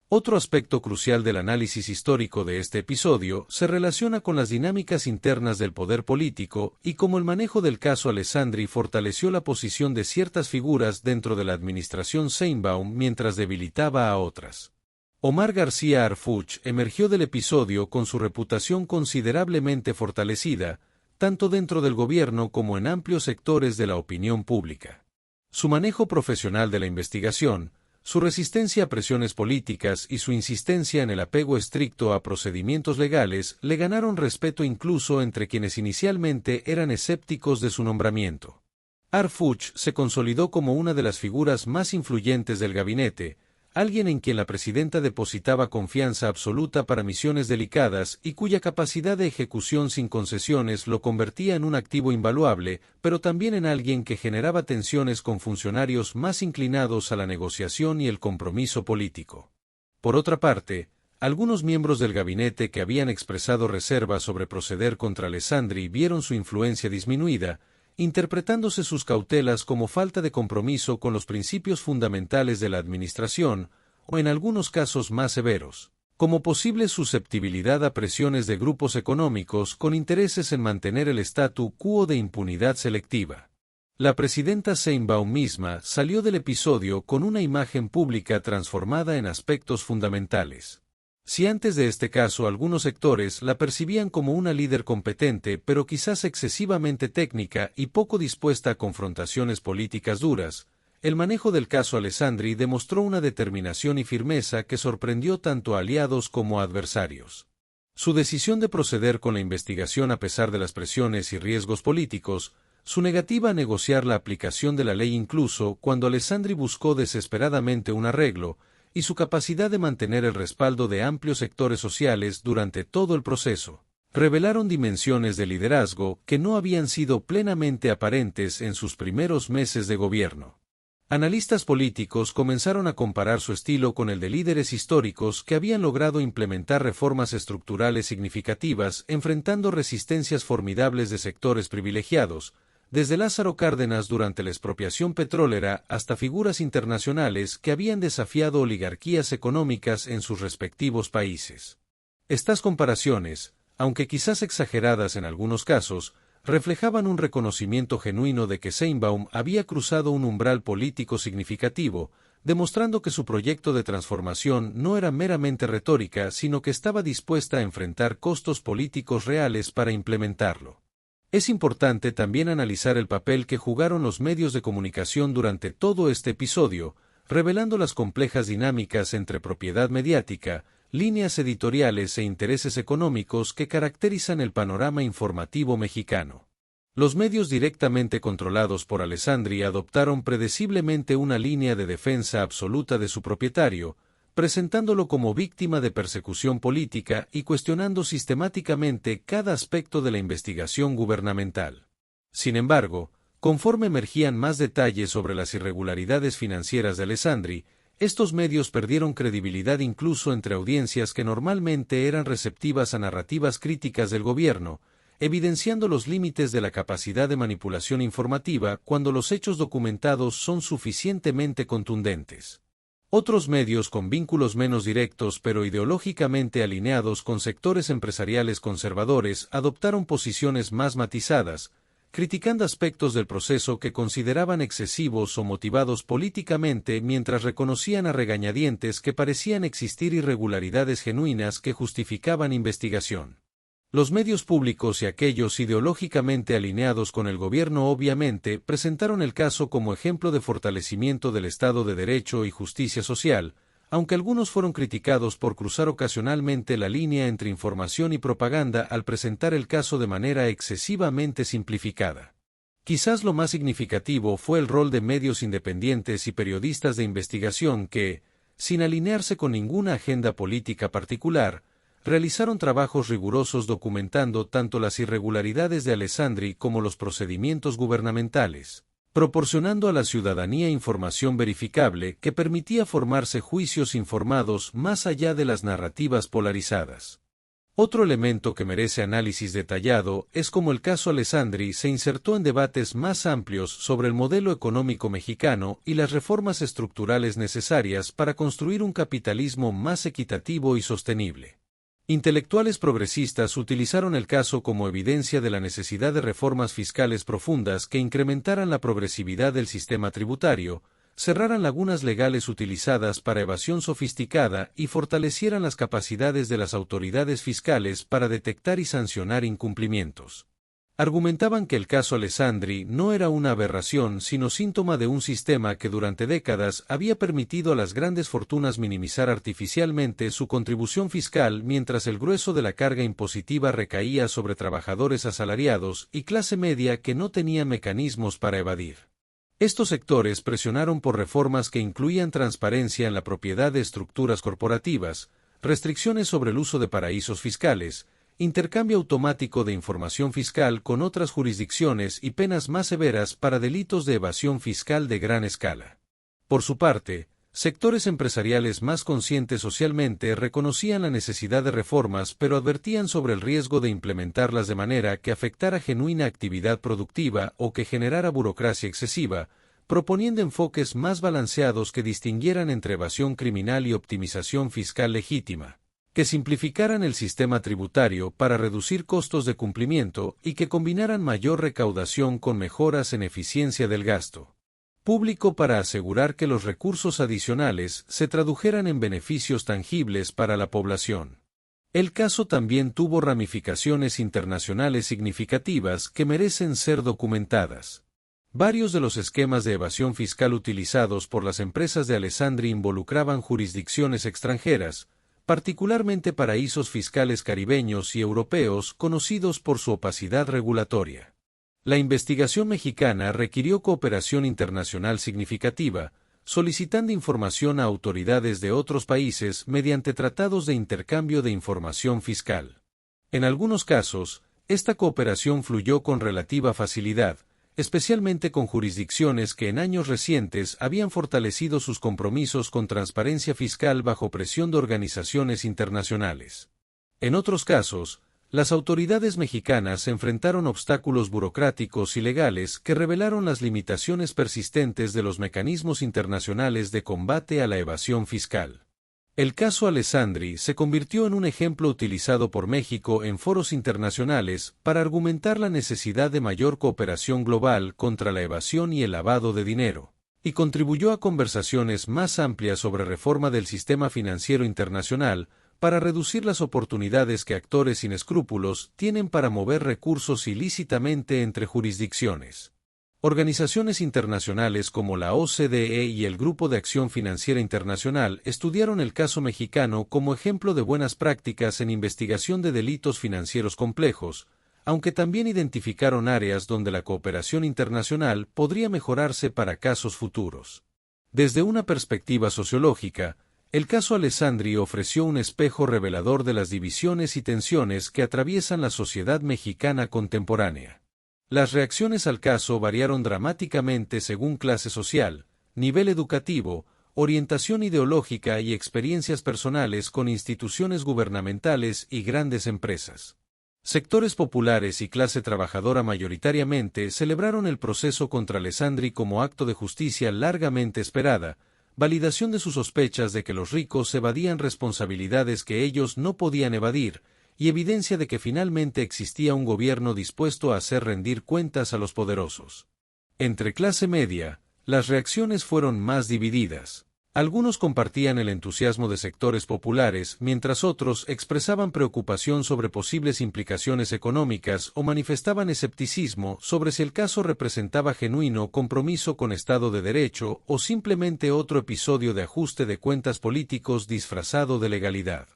Otro aspecto crucial del análisis histórico de este episodio se relaciona con las dinámicas internas del poder político y cómo el manejo del caso Alessandri fortaleció la posición de ciertas figuras dentro de la administración Sheinbaum mientras debilitaba a otras. Omar García Harfuch emergió del episodio con su reputación considerablemente fortalecida, tanto dentro del gobierno como en amplios sectores de la opinión pública. Su manejo profesional de la investigación, su resistencia a presiones políticas y su insistencia en el apego estricto a procedimientos legales le ganaron respeto incluso entre quienes inicialmente eran escépticos de su nombramiento. Harfuch se consolidó como una de las figuras más influyentes del gabinete, alguien en quien la presidenta depositaba confianza absoluta para misiones delicadas y cuya capacidad de ejecución sin concesiones lo convertía en un activo invaluable, pero también en alguien que generaba tensiones con funcionarios más inclinados a la negociación y el compromiso político. Por otra parte, algunos miembros del gabinete que habían expresado reservas sobre proceder contra Alessandri vieron su influencia disminuida, interpretándose sus cautelas como falta de compromiso con los principios fundamentales de la administración, o en algunos casos más severos, como posible susceptibilidad a presiones de grupos económicos con intereses en mantener el statu quo de impunidad selectiva. La presidenta Sheinbaum misma salió del episodio con una imagen pública transformada en aspectos fundamentales. Si antes de este caso algunos sectores la percibían como una líder competente pero quizás excesivamente técnica y poco dispuesta a confrontaciones políticas duras, el manejo del caso Alessandri demostró una determinación y firmeza que sorprendió tanto a aliados como a adversarios. Su decisión de proceder con la investigación a pesar de las presiones y riesgos políticos, su negativa a negociar la aplicación de la ley incluso cuando Alessandri buscó desesperadamente un arreglo, y su capacidad de mantener el respaldo de amplios sectores sociales durante todo el proceso, revelaron dimensiones de liderazgo que no habían sido plenamente aparentes en sus primeros meses de gobierno. Analistas políticos comenzaron a comparar su estilo con el de líderes históricos que habían logrado implementar reformas estructurales significativas enfrentando resistencias formidables de sectores privilegiados, desde Lázaro Cárdenas durante la expropiación petrolera hasta figuras internacionales que habían desafiado oligarquías económicas en sus respectivos países. Estas comparaciones, aunque quizás exageradas en algunos casos, reflejaban un reconocimiento genuino de que Sheinbaum había cruzado un umbral político significativo, demostrando que su proyecto de transformación no era meramente retórica, sino que estaba dispuesta a enfrentar costos políticos reales para implementarlo. Es importante también analizar el papel que jugaron los medios de comunicación durante todo este episodio, revelando las complejas dinámicas entre propiedad mediática, líneas editoriales e intereses económicos que caracterizan el panorama informativo mexicano. Los medios directamente controlados por Alessandri adoptaron predeciblemente una línea de defensa absoluta de su propietario, presentándolo como víctima de persecución política y cuestionando sistemáticamente cada aspecto de la investigación gubernamental. Sin embargo, conforme emergían más detalles sobre las irregularidades financieras de Alessandri, estos medios perdieron credibilidad incluso entre audiencias que normalmente eran receptivas a narrativas críticas del gobierno, evidenciando los límites de la capacidad de manipulación informativa cuando los hechos documentados son suficientemente contundentes. Otros medios con vínculos menos directos pero ideológicamente alineados con sectores empresariales conservadores adoptaron posiciones más matizadas, criticando aspectos del proceso que consideraban excesivos o motivados políticamente mientras reconocían a regañadientes que parecían existir irregularidades genuinas que justificaban investigación. Los medios públicos y aquellos ideológicamente alineados con el gobierno obviamente presentaron el caso como ejemplo de fortalecimiento del Estado de Derecho y justicia social, aunque algunos fueron criticados por cruzar ocasionalmente la línea entre información y propaganda al presentar el caso de manera excesivamente simplificada. Quizás lo más significativo fue el rol de medios independientes y periodistas de investigación que, sin alinearse con ninguna agenda política particular, realizaron trabajos rigurosos documentando tanto las irregularidades de Alessandri como los procedimientos gubernamentales, proporcionando a la ciudadanía información verificable que permitía formarse juicios informados más allá de las narrativas polarizadas. Otro elemento que merece análisis detallado es cómo el caso Alessandri se insertó en debates más amplios sobre el modelo económico mexicano y las reformas estructurales necesarias para construir un capitalismo más equitativo y sostenible. Intelectuales progresistas utilizaron el caso como evidencia de la necesidad de reformas fiscales profundas que incrementaran la progresividad del sistema tributario, cerraran lagunas legales utilizadas para evasión sofisticada y fortalecieran las capacidades de las autoridades fiscales para detectar y sancionar incumplimientos. Argumentaban que el caso Alessandri no era una aberración sino síntoma de un sistema que durante décadas había permitido a las grandes fortunas minimizar artificialmente su contribución fiscal mientras el grueso de la carga impositiva recaía sobre trabajadores asalariados y clase media que no tenían mecanismos para evadir. Estos sectores presionaron por reformas que incluían transparencia en la propiedad de estructuras corporativas, restricciones sobre el uso de paraísos fiscales, intercambio automático de información fiscal con otras jurisdicciones y penas más severas para delitos de evasión fiscal de gran escala. Por su parte, sectores empresariales más conscientes socialmente reconocían la necesidad de reformas pero advertían sobre el riesgo de implementarlas de manera que afectara genuina actividad productiva o que generara burocracia excesiva, proponiendo enfoques más balanceados que distinguieran entre evasión criminal y optimización fiscal legítima, que simplificaran el sistema tributario para reducir costos de cumplimiento y que combinaran mayor recaudación con mejoras en eficiencia del gasto público para asegurar que los recursos adicionales se tradujeran en beneficios tangibles para la población. El caso también tuvo ramificaciones internacionales significativas que merecen ser documentadas. Varios de los esquemas de evasión fiscal utilizados por las empresas de Alessandri involucraban jurisdicciones extranjeras, particularmente paraísos fiscales caribeños y europeos conocidos por su opacidad regulatoria. La investigación mexicana requirió cooperación internacional significativa, solicitando información a autoridades de otros países mediante tratados de intercambio de información fiscal. En algunos casos, esta cooperación fluyó con relativa facilidad, especialmente con jurisdicciones que en años recientes habían fortalecido sus compromisos con transparencia fiscal bajo presión de organizaciones internacionales. En otros casos, las autoridades mexicanas enfrentaron obstáculos burocráticos y legales que revelaron las limitaciones persistentes de los mecanismos internacionales de combate a la evasión fiscal. El caso Alessandri se convirtió en un ejemplo utilizado por México en foros internacionales para argumentar la necesidad de mayor cooperación global contra la evasión y el lavado de dinero, y contribuyó a conversaciones más amplias sobre reforma del sistema financiero internacional, para reducir las oportunidades que actores sin escrúpulos tienen para mover recursos ilícitamente entre jurisdicciones. Organizaciones internacionales como la OCDE y el Grupo de Acción Financiera Internacional estudiaron el caso mexicano como ejemplo de buenas prácticas en investigación de delitos financieros complejos, aunque también identificaron áreas donde la cooperación internacional podría mejorarse para casos futuros. Desde una perspectiva sociológica, el caso Alessandri ofreció un espejo revelador de las divisiones y tensiones que atraviesan la sociedad mexicana contemporánea. Las reacciones al caso variaron dramáticamente según clase social, nivel educativo, orientación ideológica y experiencias personales con instituciones gubernamentales y grandes empresas. Sectores populares y clase trabajadora mayoritariamente celebraron el proceso contra Alessandri como acto de justicia largamente esperada, validación de sus sospechas de que los ricos evadían responsabilidades que ellos no podían evadir, y evidencia de que finalmente existía un gobierno dispuesto a hacer rendir cuentas a los poderosos. Entre clase media, las reacciones fueron más divididas. Algunos compartían el entusiasmo de sectores populares, mientras otros expresaban preocupación sobre posibles implicaciones económicas o manifestaban escepticismo sobre si el caso representaba genuino compromiso con Estado de Derecho o simplemente otro episodio de ajuste de cuentas políticos disfrazado de legalidad.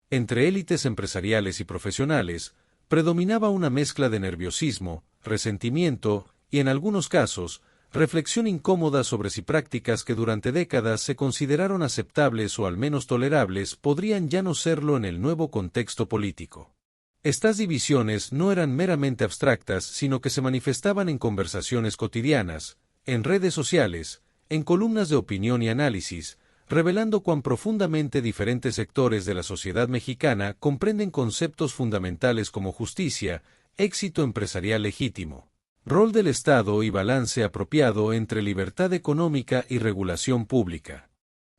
Entre élites empresariales y profesionales, predominaba una mezcla de nerviosismo, resentimiento y, en algunos casos, reflexión incómoda sobre si prácticas que durante décadas se consideraron aceptables o al menos tolerables podrían ya no serlo en el nuevo contexto político. Estas divisiones no eran meramente abstractas, sino que se manifestaban en conversaciones cotidianas, en redes sociales, en columnas de opinión y análisis, revelando cuán profundamente diferentes sectores de la sociedad mexicana comprenden conceptos fundamentales como justicia, éxito empresarial legítimo, rol del Estado y balance apropiado entre libertad económica y regulación pública.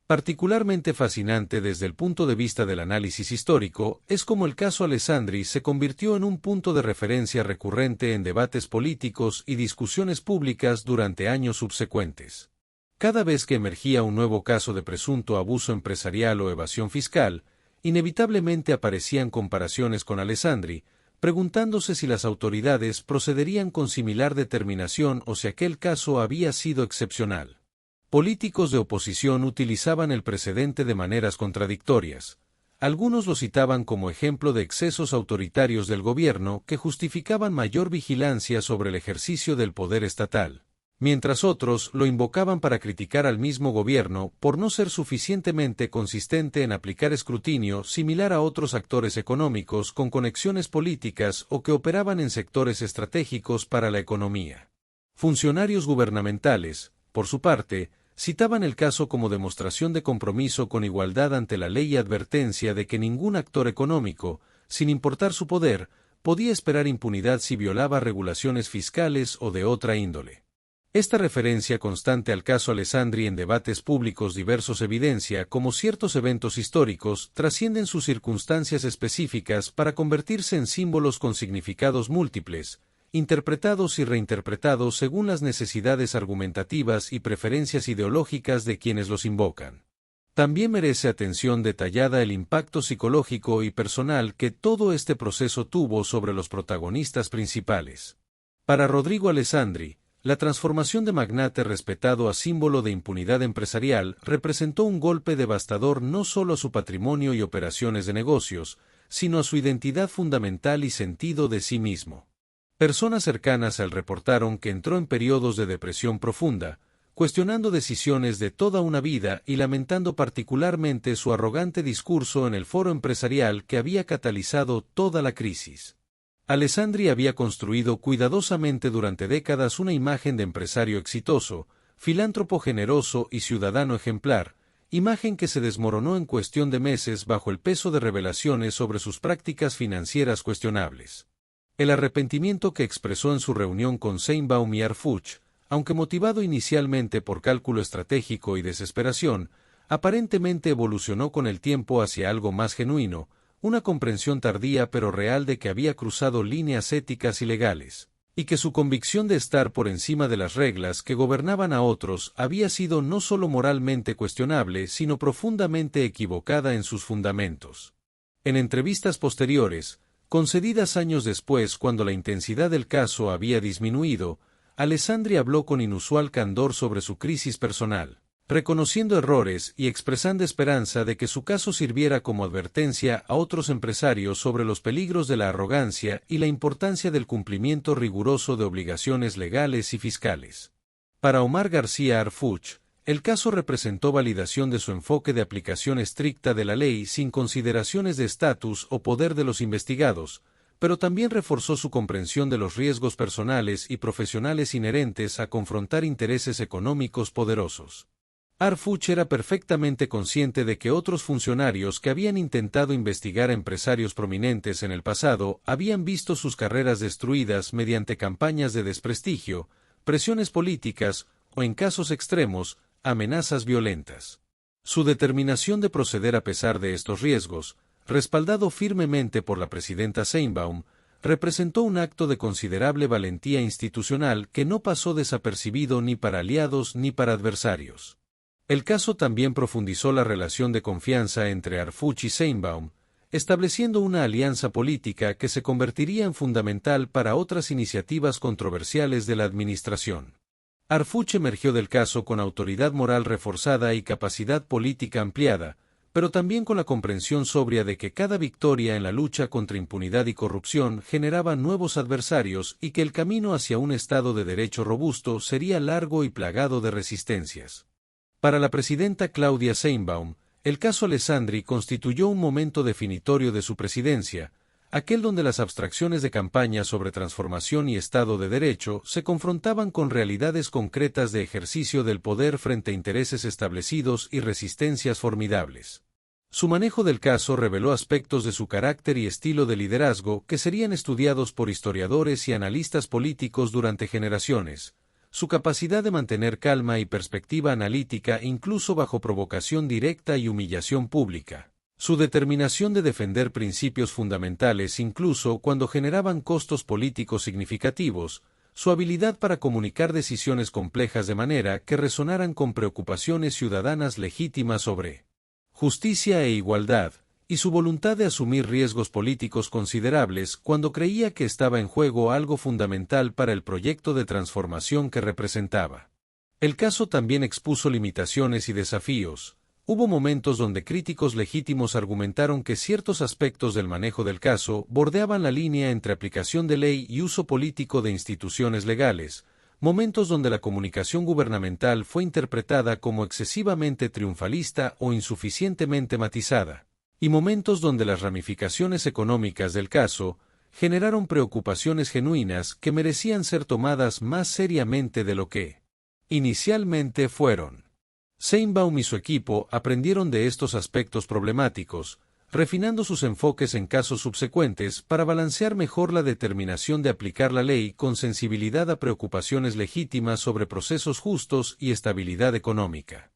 Particularmente fascinante desde el punto de vista del análisis histórico es cómo el caso Alessandri se convirtió en un punto de referencia recurrente en debates políticos y discusiones públicas durante años subsecuentes. Cada vez que emergía un nuevo caso de presunto abuso empresarial o evasión fiscal, inevitablemente aparecían comparaciones con Alessandri, preguntándose si las autoridades procederían con similar determinación o si aquel caso había sido excepcional. Políticos de oposición utilizaban el precedente de maneras contradictorias. Algunos lo citaban como ejemplo de excesos autoritarios del gobierno que justificaban mayor vigilancia sobre el ejercicio del poder estatal, mientras otros lo invocaban para criticar al mismo gobierno por no ser suficientemente consistente en aplicar escrutinio similar a otros actores económicos con conexiones políticas o que operaban en sectores estratégicos para la economía. Funcionarios gubernamentales, por su parte, citaban el caso como demostración de compromiso con igualdad ante la ley y advertencia de que ningún actor económico, sin importar su poder, podía esperar impunidad si violaba regulaciones fiscales o de otra índole. Esta referencia constante al caso Alessandri en debates públicos diversos evidencia cómo ciertos eventos históricos trascienden sus circunstancias específicas para convertirse en símbolos con significados múltiples, interpretados y reinterpretados según las necesidades argumentativas y preferencias ideológicas de quienes los invocan. También merece atención detallada el impacto psicológico y personal que todo este proceso tuvo sobre los protagonistas principales. Para Rodrigo Alessandri, la transformación de magnate respetado a símbolo de impunidad empresarial representó un golpe devastador no solo a su patrimonio y operaciones de negocios, sino a su identidad fundamental y sentido de sí mismo. Personas cercanas a él reportaron que entró en periodos de depresión profunda, cuestionando decisiones de toda una vida y lamentando particularmente su arrogante discurso en el foro empresarial que había catalizado toda la crisis. Alessandri había construido cuidadosamente durante décadas una imagen de empresario exitoso, filántropo generoso y ciudadano ejemplar, imagen que se desmoronó en cuestión de meses bajo el peso de revelaciones sobre sus prácticas financieras cuestionables. El arrepentimiento que expresó en su reunión con Sheinbaum y Arfuch, aunque motivado inicialmente por cálculo estratégico y desesperación, aparentemente evolucionó con el tiempo hacia algo más genuino, una comprensión tardía pero real de que había cruzado líneas éticas y legales, y que su convicción de estar por encima de las reglas que gobernaban a otros había sido no solo moralmente cuestionable, sino profundamente equivocada en sus fundamentos. En entrevistas posteriores, concedidas años después cuando la intensidad del caso había disminuido, Alessandri habló con inusual candor sobre su crisis personal, reconociendo errores y expresando esperanza de que su caso sirviera como advertencia a otros empresarios sobre los peligros de la arrogancia y la importancia del cumplimiento riguroso de obligaciones legales y fiscales. Para Omar García Arfuch, el caso representó validación de su enfoque de aplicación estricta de la ley sin consideraciones de estatus o poder de los investigados, pero también reforzó su comprensión de los riesgos personales y profesionales inherentes a confrontar intereses económicos poderosos. Arfuch era perfectamente consciente de que otros funcionarios que habían intentado investigar a empresarios prominentes en el pasado habían visto sus carreras destruidas mediante campañas de desprestigio, presiones políticas o, en casos extremos, amenazas violentas. Su determinación de proceder a pesar de estos riesgos, respaldado firmemente por la presidenta Sheinbaum, representó un acto de considerable valentía institucional que no pasó desapercibido ni para aliados ni para adversarios. El caso también profundizó la relación de confianza entre Harfuch y Sheinbaum, estableciendo una alianza política que se convertiría en fundamental para otras iniciativas controversiales de la administración. Harfuch emergió del caso con autoridad moral reforzada y capacidad política ampliada, pero también con la comprensión sobria de que cada victoria en la lucha contra impunidad y corrupción generaba nuevos adversarios y que el camino hacia un Estado de Derecho robusto sería largo y plagado de resistencias. Para la presidenta Claudia Sheinbaum, el caso Alessandri constituyó un momento definitorio de su presidencia, aquel donde las abstracciones de campaña sobre transformación y Estado de Derecho se confrontaban con realidades concretas de ejercicio del poder frente a intereses establecidos y resistencias formidables. Su manejo del caso reveló aspectos de su carácter y estilo de liderazgo que serían estudiados por historiadores y analistas políticos durante generaciones, su capacidad de mantener calma y perspectiva analítica incluso bajo provocación directa y humillación pública, su determinación de defender principios fundamentales incluso cuando generaban costos políticos significativos, su habilidad para comunicar decisiones complejas de manera que resonaran con preocupaciones ciudadanas legítimas sobre justicia e igualdad, y su voluntad de asumir riesgos políticos considerables cuando creía que estaba en juego algo fundamental para el proyecto de transformación que representaba. El caso también expuso limitaciones y desafíos. Hubo momentos donde críticos legítimos argumentaron que ciertos aspectos del manejo del caso bordeaban la línea entre aplicación de ley y uso político de instituciones legales, momentos donde la comunicación gubernamental fue interpretada como excesivamente triunfalista o insuficientemente matizada, y momentos donde las ramificaciones económicas del caso generaron preocupaciones genuinas que merecían ser tomadas más seriamente de lo que inicialmente fueron. Sheinbaum y su equipo aprendieron de estos aspectos problemáticos, refinando sus enfoques en casos subsecuentes para balancear mejor la determinación de aplicar la ley con sensibilidad a preocupaciones legítimas sobre procesos justos y estabilidad económica.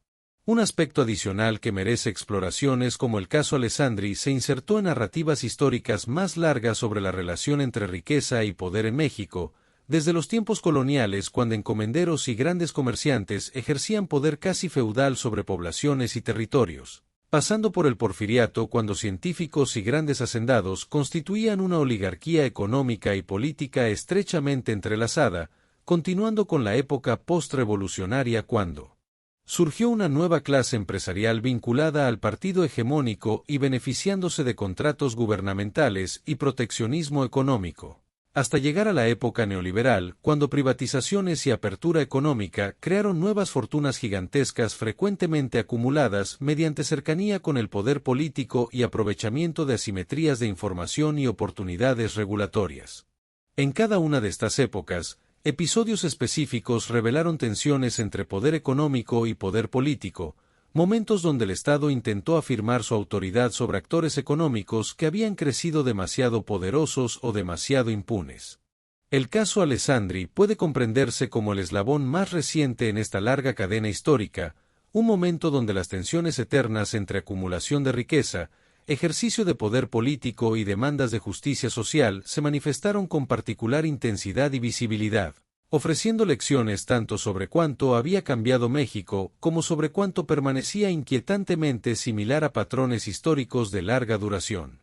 Un aspecto adicional que merece exploración es cómo el caso Alessandri se insertó en narrativas históricas más largas sobre la relación entre riqueza y poder en México, desde los tiempos coloniales cuando encomenderos y grandes comerciantes ejercían poder casi feudal sobre poblaciones y territorios, pasando por el porfiriato cuando científicos y grandes hacendados constituían una oligarquía económica y política estrechamente entrelazada, continuando con la época postrevolucionaria cuando surgió una nueva clase empresarial vinculada al partido hegemónico y beneficiándose de contratos gubernamentales y proteccionismo económico, hasta llegar a la época neoliberal, cuando privatizaciones y apertura económica crearon nuevas fortunas gigantescas frecuentemente acumuladas mediante cercanía con el poder político y aprovechamiento de asimetrías de información y oportunidades regulatorias. En cada una de estas épocas, episodios específicos revelaron tensiones entre poder económico y poder político, momentos donde el Estado intentó afirmar su autoridad sobre actores económicos que habían crecido demasiado poderosos o demasiado impunes. El caso Alessandri puede comprenderse como el eslabón más reciente en esta larga cadena histórica, un momento donde las tensiones eternas entre acumulación de riqueza, ejercicio de poder político y demandas de justicia social se manifestaron con particular intensidad y visibilidad, ofreciendo lecciones tanto sobre cuánto había cambiado México como sobre cuánto permanecía inquietantemente similar a patrones históricos de larga duración.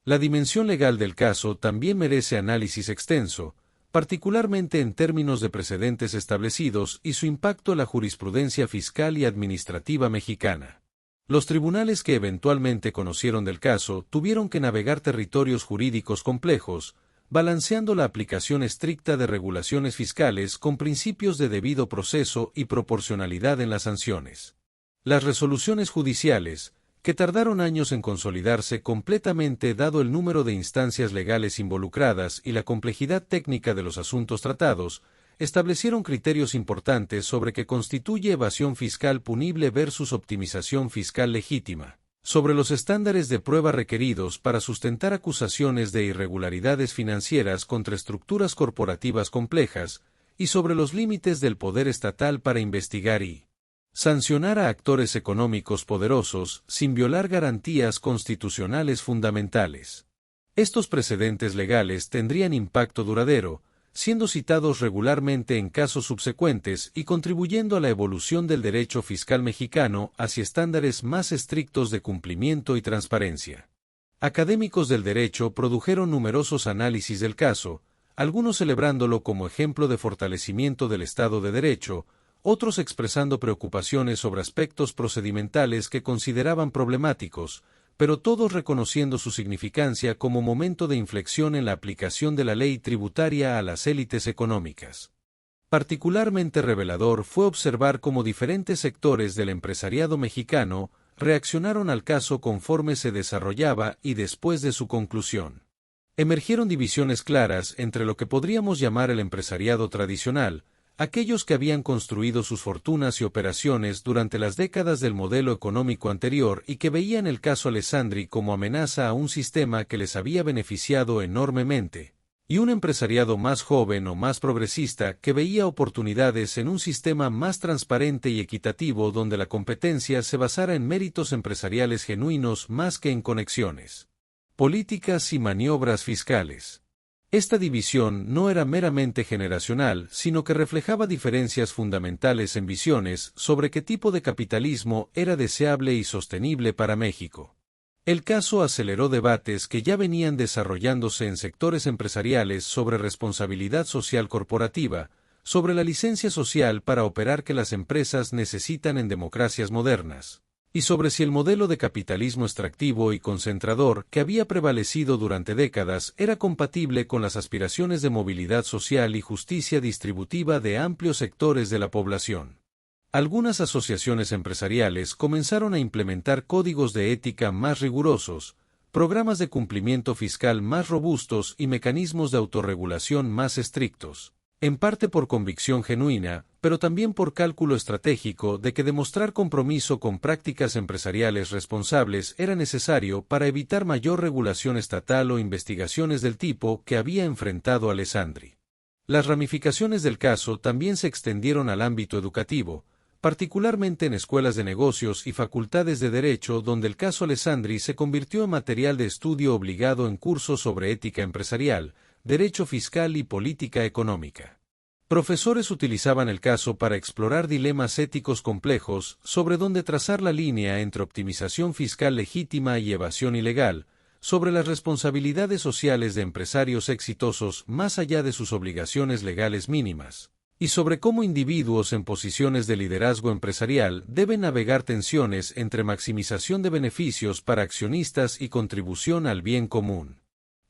La dimensión legal del caso también merece análisis extenso, particularmente en términos de precedentes establecidos y su impacto en la jurisprudencia fiscal y administrativa mexicana. Los tribunales que eventualmente conocieron del caso tuvieron que navegar territorios jurídicos complejos, balanceando la aplicación estricta de regulaciones fiscales con principios de debido proceso y proporcionalidad en las sanciones. Las resoluciones judiciales, que tardaron años en consolidarse completamente dado el número de instancias legales involucradas y la complejidad técnica de los asuntos tratados, establecieron criterios importantes sobre qué constituye evasión fiscal punible versus optimización fiscal legítima, sobre los estándares de prueba requeridos para sustentar acusaciones de irregularidades financieras contra estructuras corporativas complejas, y sobre los límites del poder estatal para investigar y Sancionar a actores económicos poderosos sin violar garantías constitucionales fundamentales. Estos precedentes legales tendrían impacto duradero, siendo citados regularmente en casos subsecuentes y contribuyendo a la evolución del derecho fiscal mexicano hacia estándares más estrictos de cumplimiento y transparencia. Académicos del derecho produjeron numerosos análisis del caso, algunos celebrándolo como ejemplo de fortalecimiento del Estado de Derecho, otros expresando preocupaciones sobre aspectos procedimentales que consideraban problemáticos, pero todos reconociendo su significancia como momento de inflexión en la aplicación de la ley tributaria a las élites económicas. Particularmente revelador fue observar cómo diferentes sectores del empresariado mexicano reaccionaron al caso conforme se desarrollaba y después de su conclusión. Emergieron divisiones claras entre lo que podríamos llamar el empresariado tradicional, aquellos que habían construido sus fortunas y operaciones durante las décadas del modelo económico anterior y que veían el caso Alessandri como amenaza a un sistema que les había beneficiado enormemente, y un empresariado más joven o más progresista que veía oportunidades en un sistema más transparente y equitativo donde la competencia se basara en méritos empresariales genuinos más que en conexiones políticas y maniobras fiscales. Esta división no era meramente generacional, sino que reflejaba diferencias fundamentales en visiones sobre qué tipo de capitalismo era deseable y sostenible para México. El caso aceleró debates que ya venían desarrollándose en sectores empresariales sobre responsabilidad social corporativa, sobre la licencia social para operar que las empresas necesitan en democracias modernas, y sobre si el modelo de capitalismo extractivo y concentrador que había prevalecido durante décadas era compatible con las aspiraciones de movilidad social y justicia distributiva de amplios sectores de la población. Algunas asociaciones empresariales comenzaron a implementar códigos de ética más rigurosos, programas de cumplimiento fiscal más robustos y mecanismos de autorregulación más estrictos, en parte por convicción genuina, pero también por cálculo estratégico de que demostrar compromiso con prácticas empresariales responsables era necesario para evitar mayor regulación estatal o investigaciones del tipo que había enfrentado Alessandri. Las ramificaciones del caso también se extendieron al ámbito educativo, particularmente en escuelas de negocios y facultades de derecho donde el caso Alessandri se convirtió en material de estudio obligado en cursos sobre ética empresarial, derecho fiscal y política económica. Profesores utilizaban el caso para explorar dilemas éticos complejos sobre dónde trazar la línea entre optimización fiscal legítima y evasión ilegal, sobre las responsabilidades sociales de empresarios exitosos más allá de sus obligaciones legales mínimas, y sobre cómo individuos en posiciones de liderazgo empresarial deben navegar tensiones entre maximización de beneficios para accionistas y contribución al bien común.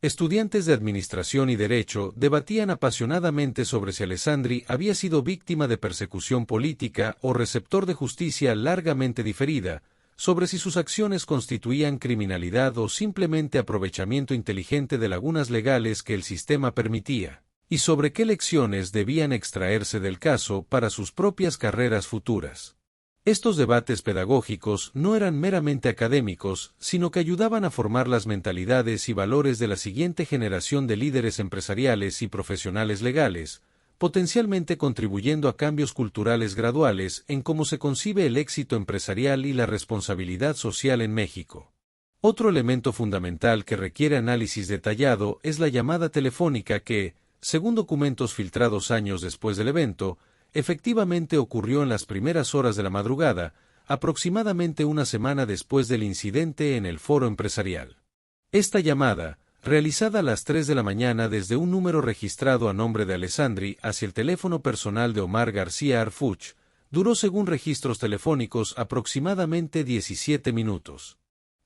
Estudiantes de Administración y Derecho debatían apasionadamente sobre si Alessandri había sido víctima de persecución política o receptor de justicia largamente diferida, sobre si sus acciones constituían criminalidad o simplemente aprovechamiento inteligente de lagunas legales que el sistema permitía, y sobre qué lecciones debían extraerse del caso para sus propias carreras futuras. Estos debates pedagógicos no eran meramente académicos, sino que ayudaban a formar las mentalidades y valores de la siguiente generación de líderes empresariales y profesionales legales, potencialmente contribuyendo a cambios culturales graduales en cómo se concibe el éxito empresarial y la responsabilidad social en México. Otro elemento fundamental que requiere análisis detallado es la llamada telefónica que, según documentos filtrados años después del evento, efectivamente ocurrió en las primeras horas de la madrugada, aproximadamente una semana después del incidente en el foro empresarial. Esta llamada, realizada a las 3 de la mañana desde un número registrado a nombre de Alessandri hacia el teléfono personal de Omar García Harfuch, duró según registros telefónicos aproximadamente 17 minutos.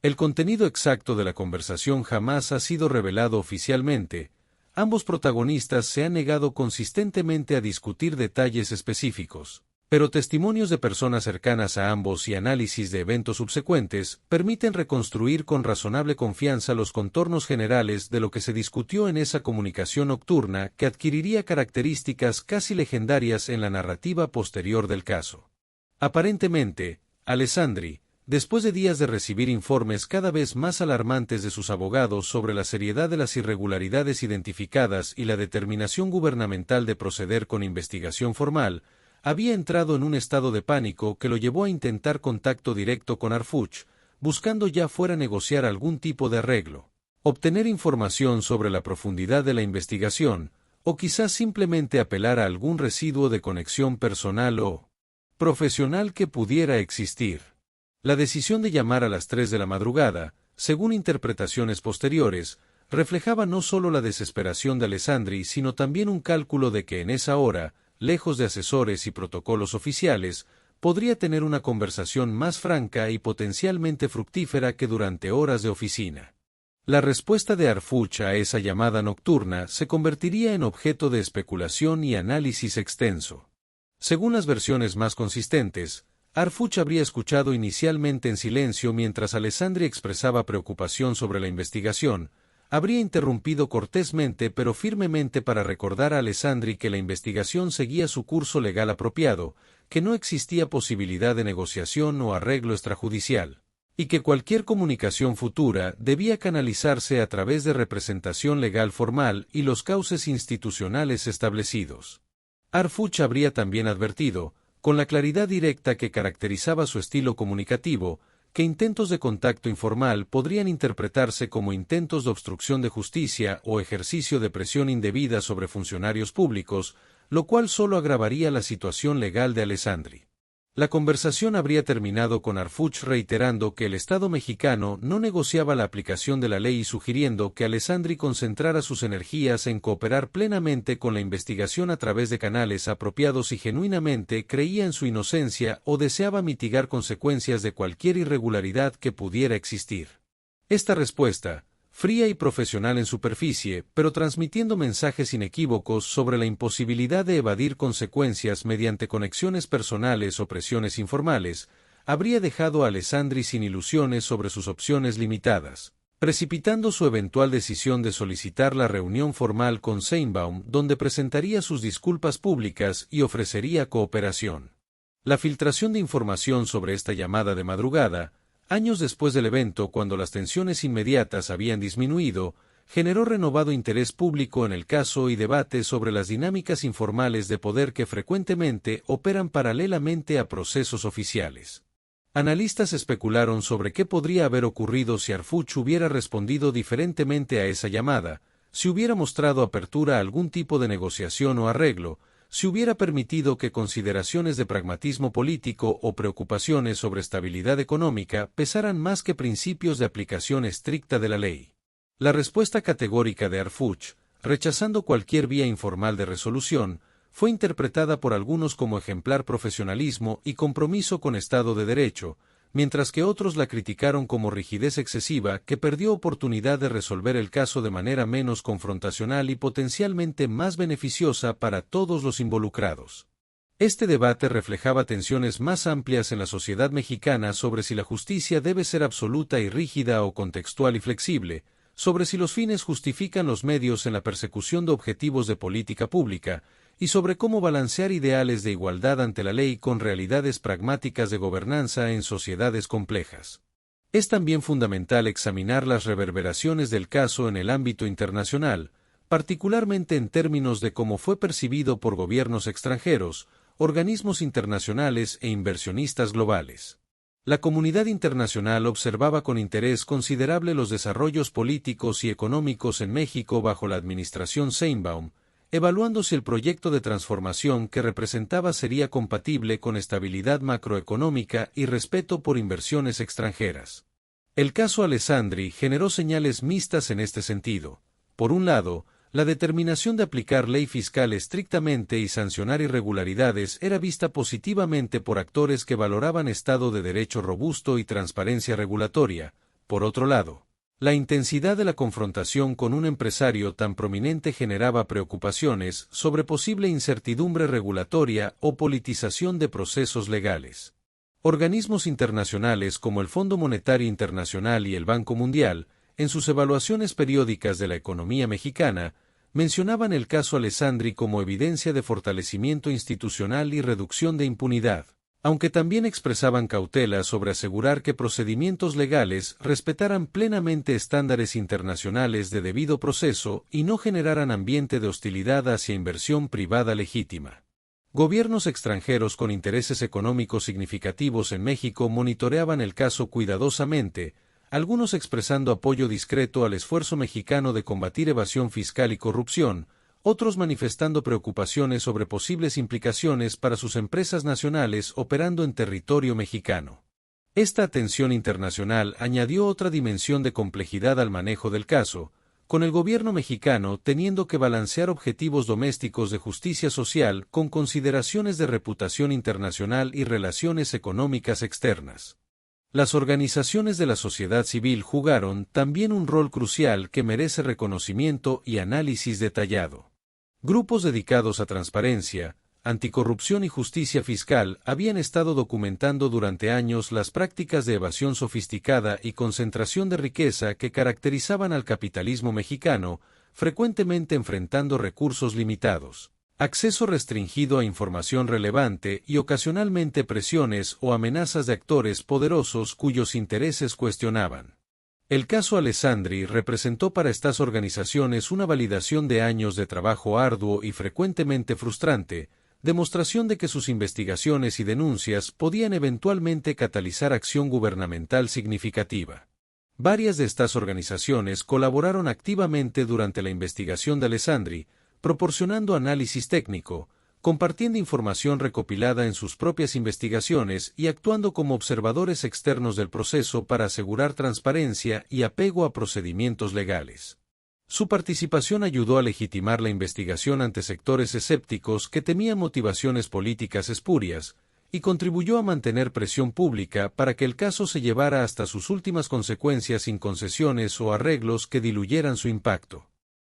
El contenido exacto de la conversación jamás ha sido revelado oficialmente. Ambos protagonistas se han negado consistentemente a discutir detalles específicos, pero testimonios de personas cercanas a ambos y análisis de eventos subsecuentes permiten reconstruir con razonable confianza los contornos generales de lo que se discutió en esa comunicación nocturna que adquiriría características casi legendarias en la narrativa posterior del caso. Aparentemente, Alessandri, después de días de recibir informes cada vez más alarmantes de sus abogados sobre la seriedad de las irregularidades identificadas y la determinación gubernamental de proceder con investigación formal, había entrado en un estado de pánico que lo llevó a intentar contacto directo con Harfuch, buscando ya fuera negociar algún tipo de arreglo, obtener información sobre la profundidad de la investigación, o quizás simplemente apelar a algún residuo de conexión personal o profesional que pudiera existir. La decisión de llamar a las 3 de la madrugada, según interpretaciones posteriores, reflejaba no solo la desesperación de Alessandri, sino también un cálculo de que en esa hora, lejos de asesores y protocolos oficiales, podría tener una conversación más franca y potencialmente fructífera que durante horas de oficina. La respuesta de Harfuch a esa llamada nocturna se convertiría en objeto de especulación y análisis extenso. Según las versiones más consistentes, Harfuch habría escuchado inicialmente en silencio mientras Alessandri expresaba preocupación sobre la investigación, habría interrumpido cortésmente pero firmemente para recordar a Alessandri que la investigación seguía su curso legal apropiado, que no existía posibilidad de negociación o arreglo extrajudicial, y que cualquier comunicación futura debía canalizarse a través de representación legal formal y los cauces institucionales establecidos. Harfuch habría también advertido, con la claridad directa que caracterizaba su estilo comunicativo, que intentos de contacto informal podrían interpretarse como intentos de obstrucción de justicia o ejercicio de presión indebida sobre funcionarios públicos, lo cual solo agravaría la situación legal de Alessandri. La conversación habría terminado con Harfuch reiterando que el Estado mexicano no negociaba la aplicación de la ley y sugiriendo que Alessandri concentrara sus energías en cooperar plenamente con la investigación a través de canales apropiados y genuinamente creía en su inocencia o deseaba mitigar consecuencias de cualquier irregularidad que pudiera existir. Esta respuesta, fría y profesional en superficie, pero transmitiendo mensajes inequívocos sobre la imposibilidad de evadir consecuencias mediante conexiones personales o presiones informales, habría dejado a Alessandri sin ilusiones sobre sus opciones limitadas, precipitando su eventual decisión de solicitar la reunión formal con Sheinbaum, donde presentaría sus disculpas públicas y ofrecería cooperación. La filtración de información sobre esta llamada de madrugada, años después del evento, cuando las tensiones inmediatas habían disminuido, generó renovado interés público en el caso y debate sobre las dinámicas informales de poder que frecuentemente operan paralelamente a procesos oficiales. Analistas especularon sobre qué podría haber ocurrido si Harfuch hubiera respondido diferentemente a esa llamada, si hubiera mostrado apertura a algún tipo de negociación o arreglo, si hubiera permitido que consideraciones de pragmatismo político o preocupaciones sobre estabilidad económica pesaran más que principios de aplicación estricta de la ley. La respuesta categórica de Harfuch, rechazando cualquier vía informal de resolución, fue interpretada por algunos como ejemplar profesionalismo y compromiso con Estado de Derecho, mientras que otros la criticaron como rigidez excesiva que perdió oportunidad de resolver el caso de manera menos confrontacional y potencialmente más beneficiosa para todos los involucrados. Este debate reflejaba tensiones más amplias en la sociedad mexicana sobre si la justicia debe ser absoluta y rígida o contextual y flexible, sobre si los fines justifican los medios en la persecución de objetivos de política pública, y sobre cómo balancear ideales de igualdad ante la ley con realidades pragmáticas de gobernanza en sociedades complejas. Es también fundamental examinar las reverberaciones del caso en el ámbito internacional, particularmente en términos de cómo fue percibido por gobiernos extranjeros, organismos internacionales e inversionistas globales. La comunidad internacional observaba con interés considerable los desarrollos políticos y económicos en México bajo la administración Sheinbaum, evaluando si el proyecto de transformación que representaba sería compatible con estabilidad macroeconómica y respeto por inversiones extranjeras. El caso Alessandri generó señales mixtas en este sentido. Por un lado, la determinación de aplicar ley fiscal estrictamente y sancionar irregularidades era vista positivamente por actores que valoraban Estado de Derecho robusto y transparencia regulatoria. Por otro lado, la intensidad de la confrontación con un empresario tan prominente generaba preocupaciones sobre posible incertidumbre regulatoria o politización de procesos legales. Organismos internacionales como el Fondo Monetario Internacional y el Banco Mundial, en sus evaluaciones periódicas de la economía mexicana, mencionaban el caso Alessandri como evidencia de fortalecimiento institucional y reducción de impunidad, aunque también expresaban cautela sobre asegurar que procedimientos legales respetaran plenamente estándares internacionales de debido proceso y no generaran ambiente de hostilidad hacia inversión privada legítima. Gobiernos extranjeros con intereses económicos significativos en México monitoreaban el caso cuidadosamente, algunos expresando apoyo discreto al esfuerzo mexicano de combatir evasión fiscal y corrupción, otros manifestando preocupaciones sobre posibles implicaciones para sus empresas nacionales operando en territorio mexicano. Esta atención internacional añadió otra dimensión de complejidad al manejo del caso, con el gobierno mexicano teniendo que balancear objetivos domésticos de justicia social con consideraciones de reputación internacional y relaciones económicas externas. Las organizaciones de la sociedad civil jugaron también un rol crucial que merece reconocimiento y análisis detallado. Grupos dedicados a transparencia, anticorrupción y justicia fiscal habían estado documentando durante años las prácticas de evasión sofisticada y concentración de riqueza que caracterizaban al capitalismo mexicano, frecuentemente enfrentando recursos limitados, acceso restringido a información relevante y ocasionalmente presiones o amenazas de actores poderosos cuyos intereses cuestionaban. El caso Alessandri representó para estas organizaciones una validación de años de trabajo arduo y frecuentemente frustrante, demostración de que sus investigaciones y denuncias podían eventualmente catalizar acción gubernamental significativa. Varias de estas organizaciones colaboraron activamente durante la investigación de Alessandri, proporcionando análisis técnico, compartiendo información recopilada en sus propias investigaciones y actuando como observadores externos del proceso para asegurar transparencia y apego a procedimientos legales. Su participación ayudó a legitimar la investigación ante sectores escépticos que temían motivaciones políticas espurias, y contribuyó a mantener presión pública para que el caso se llevara hasta sus últimas consecuencias sin concesiones o arreglos que diluyeran su impacto.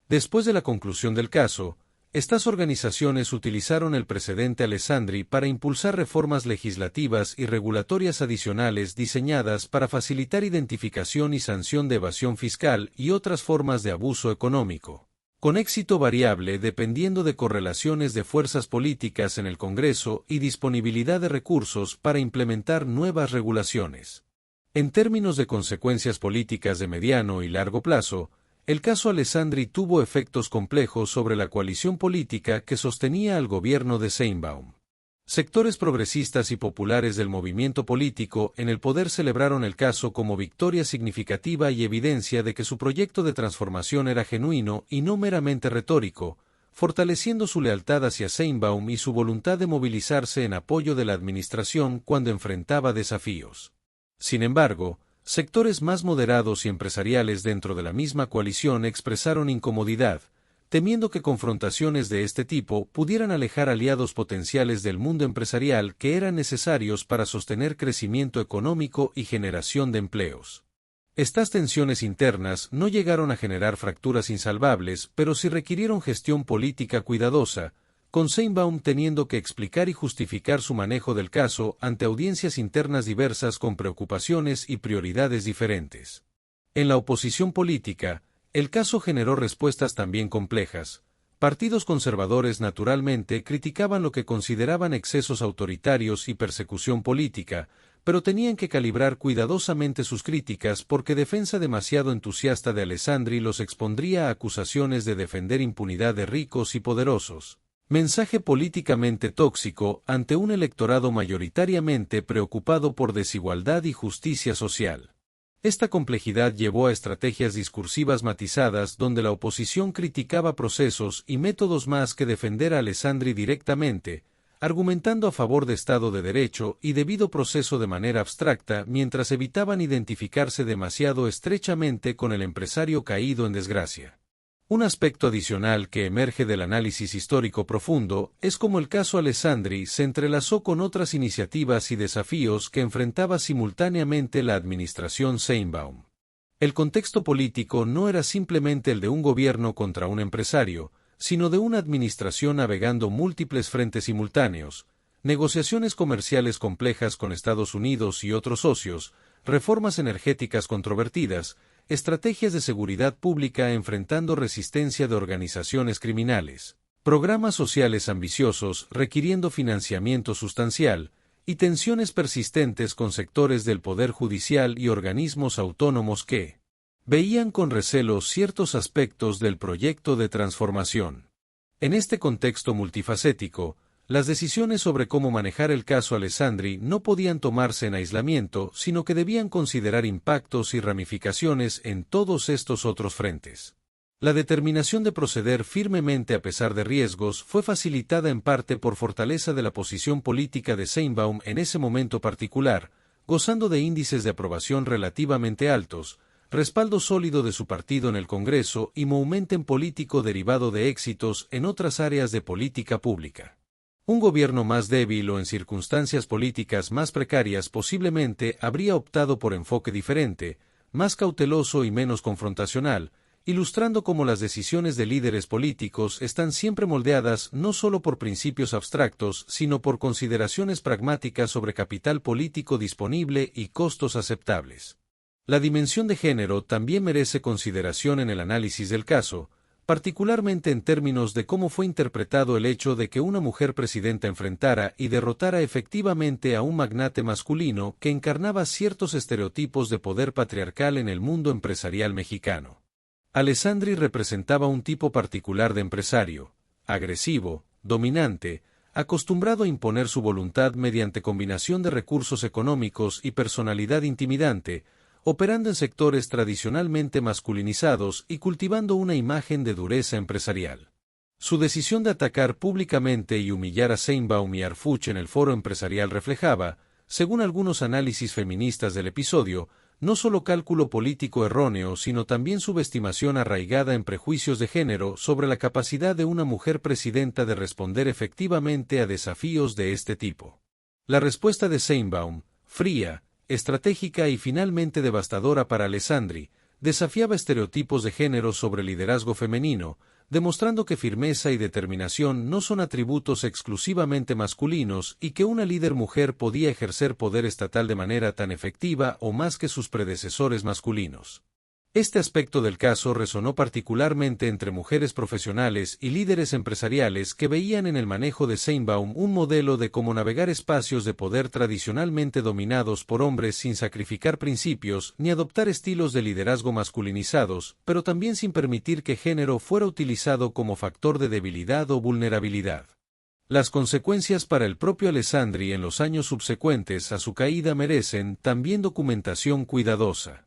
Después de la conclusión del caso, estas organizaciones utilizaron el precedente Alessandri para impulsar reformas legislativas y regulatorias adicionales diseñadas para facilitar identificación y sanción de evasión fiscal y otras formas de abuso económico, con éxito variable dependiendo de correlaciones de fuerzas políticas en el Congreso y disponibilidad de recursos para implementar nuevas regulaciones. En términos de consecuencias políticas de mediano y largo plazo, el caso Alessandri tuvo efectos complejos sobre la coalición política que sostenía al gobierno de Sheinbaum. Sectores progresistas y populares del movimiento político en el poder celebraron el caso como victoria significativa y evidencia de que su proyecto de transformación era genuino y no meramente retórico, fortaleciendo su lealtad hacia Sheinbaum y su voluntad de movilizarse en apoyo de la administración cuando enfrentaba desafíos. Sin embargo, sectores más moderados y empresariales dentro de la misma coalición expresaron incomodidad, temiendo que confrontaciones de este tipo pudieran alejar aliados potenciales del mundo empresarial que eran necesarios para sostener crecimiento económico y generación de empleos. Estas tensiones internas no llegaron a generar fracturas insalvables, pero sí requirieron gestión política cuidadosa, con Sheinbaum teniendo que explicar y justificar su manejo del caso ante audiencias internas diversas con preocupaciones y prioridades diferentes. En la oposición política, el caso generó respuestas también complejas. Partidos conservadores naturalmente criticaban lo que consideraban excesos autoritarios y persecución política, pero tenían que calibrar cuidadosamente sus críticas porque defensa demasiado entusiasta de Alessandri los expondría a acusaciones de defender impunidad de ricos y poderosos. Mensaje políticamente tóxico ante un electorado mayoritariamente preocupado por desigualdad y justicia social. Esta complejidad llevó a estrategias discursivas matizadas donde la oposición criticaba procesos y métodos más que defender a Alessandri directamente, argumentando a favor de Estado de Derecho y debido proceso de manera abstracta mientras evitaban identificarse demasiado estrechamente con el empresario caído en desgracia. Un aspecto adicional que emerge del análisis histórico profundo es cómo el caso Alessandri se entrelazó con otras iniciativas y desafíos que enfrentaba simultáneamente la administración Sheinbaum. El contexto político no era simplemente el de un gobierno contra un empresario, sino de una administración navegando múltiples frentes simultáneos, negociaciones comerciales complejas con Estados Unidos y otros socios, reformas energéticas controvertidas, estrategias de seguridad pública enfrentando resistencia de organizaciones criminales, programas sociales ambiciosos requiriendo financiamiento sustancial, y tensiones persistentes con sectores del Poder Judicial y organismos autónomos que veían con recelo ciertos aspectos del proyecto de transformación. En este contexto multifacético, Las decisiones sobre cómo manejar el caso Alessandri no podían tomarse en aislamiento, sino que debían considerar impactos y ramificaciones en todos estos otros frentes. La determinación de proceder firmemente a pesar de riesgos fue facilitada en parte por fortaleza de la posición política de Sheinbaum en ese momento particular, gozando de índices de aprobación relativamente altos, respaldo sólido de su partido en el Congreso y movimiento político derivado de éxitos en otras áreas de política pública. Un gobierno más débil o en circunstancias políticas más precarias posiblemente habría optado por enfoque diferente, más cauteloso y menos confrontacional, ilustrando cómo las decisiones de líderes políticos están siempre moldeadas no solo por principios abstractos, sino por consideraciones pragmáticas sobre capital político disponible y costos aceptables. La dimensión de género también merece consideración en el análisis del caso, particularmente en términos de cómo fue interpretado el hecho de que una mujer presidenta enfrentara y derrotara efectivamente a un magnate masculino que encarnaba ciertos estereotipos de poder patriarcal en el mundo empresarial mexicano. Alessandri representaba un tipo particular de empresario, agresivo, dominante, acostumbrado a imponer su voluntad mediante combinación de recursos económicos y personalidad intimidante, operando en sectores tradicionalmente masculinizados y cultivando una imagen de dureza empresarial. Su decisión de atacar públicamente y humillar a Sheinbaum y Harfuch en el foro empresarial reflejaba, según algunos análisis feministas del episodio, no solo cálculo político erróneo, sino también subestimación arraigada en prejuicios de género sobre la capacidad de una mujer presidenta de responder efectivamente a desafíos de este tipo. La respuesta de Sheinbaum, fría, estratégica y finalmente devastadora para Alessandri, desafiaba estereotipos de género sobre liderazgo femenino, demostrando que firmeza y determinación no son atributos exclusivamente masculinos y que una líder mujer podía ejercer poder estatal de manera tan efectiva o más que sus predecesores masculinos. Este aspecto del caso resonó particularmente entre mujeres profesionales y líderes empresariales que veían en el manejo de Sheinbaum un modelo de cómo navegar espacios de poder tradicionalmente dominados por hombres sin sacrificar principios ni adoptar estilos de liderazgo masculinizados, pero también sin permitir que género fuera utilizado como factor de debilidad o vulnerabilidad. Las consecuencias para el propio Alessandri en los años subsecuentes a su caída merecen también documentación cuidadosa.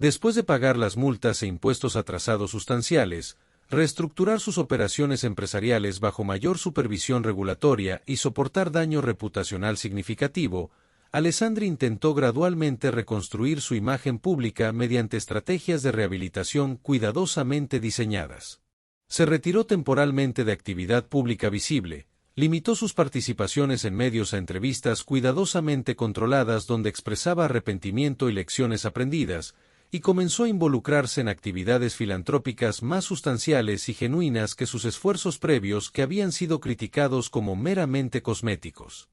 Después de pagar las multas e impuestos atrasados sustanciales, reestructurar sus operaciones empresariales bajo mayor supervisión regulatoria y soportar daño reputacional significativo, Alessandri intentó gradualmente reconstruir su imagen pública mediante estrategias de rehabilitación cuidadosamente diseñadas. Se retiró temporalmente de actividad pública visible, limitó sus participaciones en medios a entrevistas cuidadosamente controladas donde expresaba arrepentimiento y lecciones aprendidas, y comenzó a involucrarse en actividades filantrópicas más sustanciales y genuinas que sus esfuerzos previos que habían sido criticados como meramente cosméticos.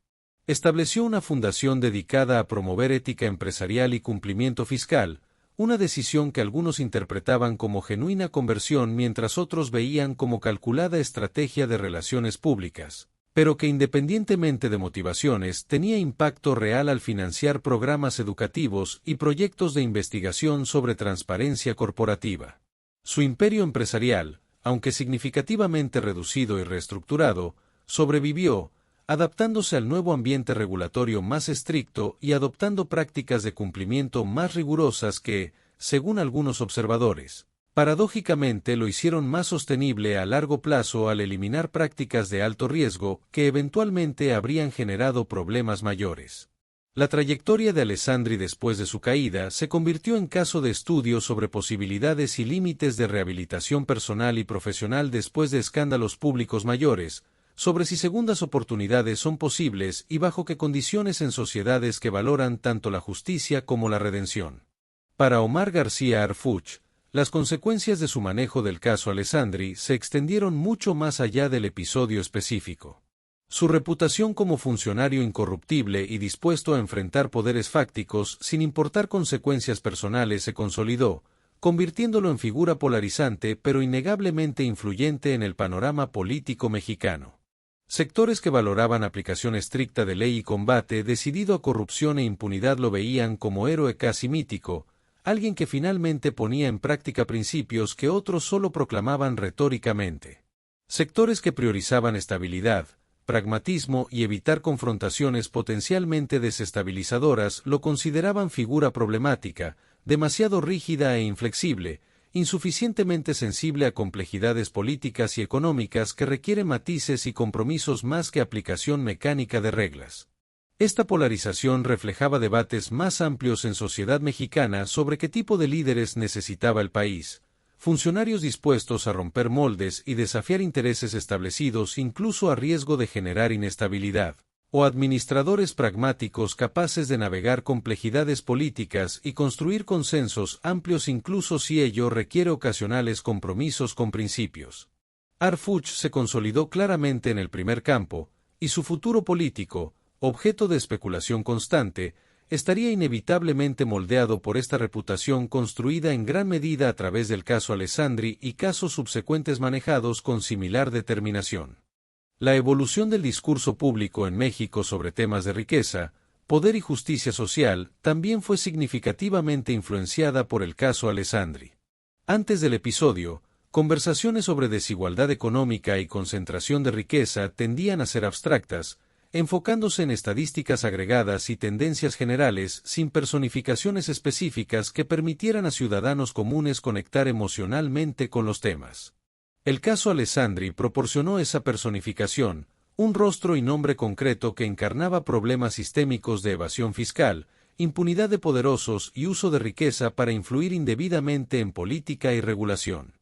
Estableció una fundación dedicada a promover ética empresarial y cumplimiento fiscal, una decisión que algunos interpretaban como genuina conversión mientras otros veían como calculada estrategia de relaciones públicas, pero que independientemente de motivaciones tenía impacto real al financiar programas educativos y proyectos de investigación sobre transparencia corporativa. Su imperio empresarial, aunque significativamente reducido y reestructurado, sobrevivió, adaptándose al nuevo ambiente regulatorio más estricto y adoptando prácticas de cumplimiento más rigurosas que, según algunos observadores, paradójicamente lo hicieron más sostenible a largo plazo al eliminar prácticas de alto riesgo que eventualmente habrían generado problemas mayores. La trayectoria de Alessandri después de su caída se convirtió en caso de estudio sobre posibilidades y límites de rehabilitación personal y profesional después de escándalos públicos mayores, sobre si segundas oportunidades son posibles y bajo qué condiciones en sociedades que valoran tanto la justicia como la redención. Para Omar García Harfuch, las consecuencias de su manejo del caso Alessandri se extendieron mucho más allá del episodio específico. Su reputación como funcionario incorruptible y dispuesto a enfrentar poderes fácticos sin importar consecuencias personales se consolidó, convirtiéndolo en figura polarizante pero innegablemente influyente en el panorama político mexicano. Sectores que valoraban aplicación estricta de ley y combate decidido a corrupción e impunidad lo veían como héroe casi mítico, alguien que finalmente ponía en práctica principios que otros solo proclamaban retóricamente. Sectores que priorizaban estabilidad, pragmatismo y evitar confrontaciones potencialmente desestabilizadoras lo consideraban figura problemática, demasiado rígida e inflexible, insuficientemente sensible a complejidades políticas y económicas que requieren matices y compromisos más que aplicación mecánica de reglas. Esta polarización reflejaba debates más amplios en sociedad mexicana sobre qué tipo de líderes necesitaba el país, funcionarios dispuestos a romper moldes y desafiar intereses establecidos incluso a riesgo de generar inestabilidad, o administradores pragmáticos capaces de navegar complejidades políticas y construir consensos amplios incluso si ello requiere ocasionales compromisos con principios. Arfuch se consolidó claramente en el primer campo, y su futuro político, objeto de especulación constante, estaría inevitablemente moldeado por esta reputación construida en gran medida a través del caso Alessandri y casos subsecuentes manejados con similar determinación. La evolución del discurso público en México sobre temas de riqueza, poder y justicia social también fue significativamente influenciada por el caso Alessandri. Antes del episodio, conversaciones sobre desigualdad económica y concentración de riqueza tendían a ser abstractas, enfocándose en estadísticas agregadas y tendencias generales sin personificaciones específicas que permitieran a ciudadanos comunes conectar emocionalmente con los temas. El caso Alessandri proporcionó esa personificación, un rostro y nombre concreto que encarnaba problemas sistémicos de evasión fiscal, impunidad de poderosos y uso de riqueza para influir indebidamente en política y regulación.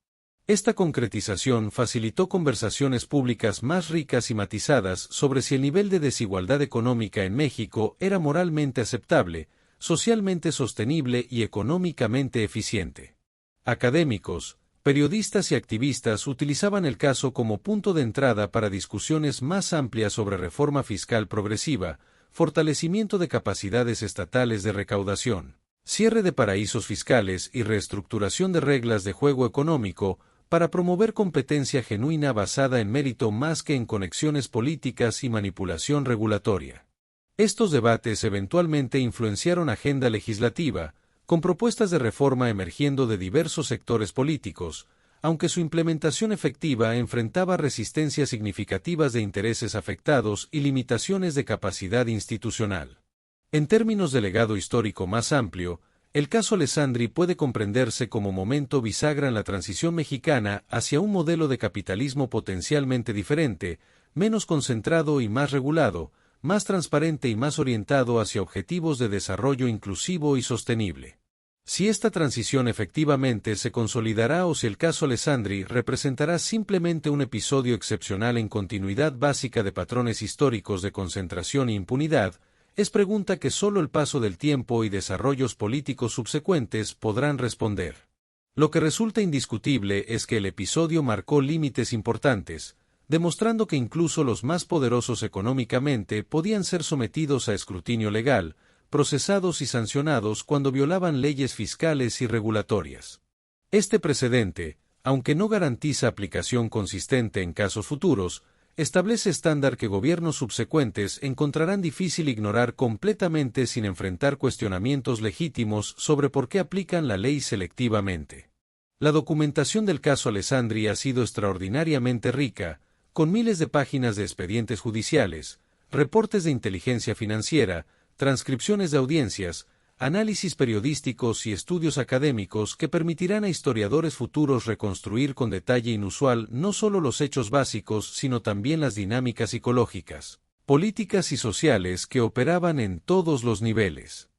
Esta concretización facilitó conversaciones públicas más ricas y matizadas sobre si el nivel de desigualdad económica en México era moralmente aceptable, socialmente sostenible y económicamente eficiente. Académicos, periodistas y activistas utilizaban el caso como punto de entrada para discusiones más amplias sobre reforma fiscal progresiva, fortalecimiento de capacidades estatales de recaudación, cierre de paraísos fiscales y reestructuración de reglas de juego económico, para promover competencia genuina basada en mérito más que en conexiones políticas y manipulación regulatoria. Estos debates eventualmente influenciaron agenda legislativa, con propuestas de reforma emergiendo de diversos sectores políticos, aunque su implementación efectiva enfrentaba resistencias significativas de intereses afectados y limitaciones de capacidad institucional. En términos de legado histórico más amplio, el caso Alessandri puede comprenderse como momento bisagra en la transición mexicana hacia un modelo de capitalismo potencialmente diferente, menos concentrado y más regulado, más transparente y más orientado hacia objetivos de desarrollo inclusivo y sostenible. Si esta transición efectivamente se consolidará o si el caso Alessandri representará simplemente un episodio excepcional en continuidad básica de patrones históricos de concentración e impunidad, es pregunta que solo el paso del tiempo y desarrollos políticos subsecuentes podrán responder. Lo que resulta indiscutible es que el episodio marcó límites importantes, demostrando que incluso los más poderosos económicamente podían ser sometidos a escrutinio legal, procesados y sancionados cuando violaban leyes fiscales y regulatorias. Este precedente, aunque no garantiza aplicación consistente en casos futuros, establece estándar que gobiernos subsecuentes encontrarán difícil ignorar completamente sin enfrentar cuestionamientos legítimos sobre por qué aplican la ley selectivamente. La documentación del caso Alessandri ha sido extraordinariamente rica, con miles de páginas de expedientes judiciales, reportes de inteligencia financiera, transcripciones de audiencias, análisis periodísticos y estudios académicos que permitirán a historiadores futuros reconstruir con detalle inusual no solo los hechos básicos sino también las dinámicas psicológicas, políticas y sociales que operaban en todos los niveles.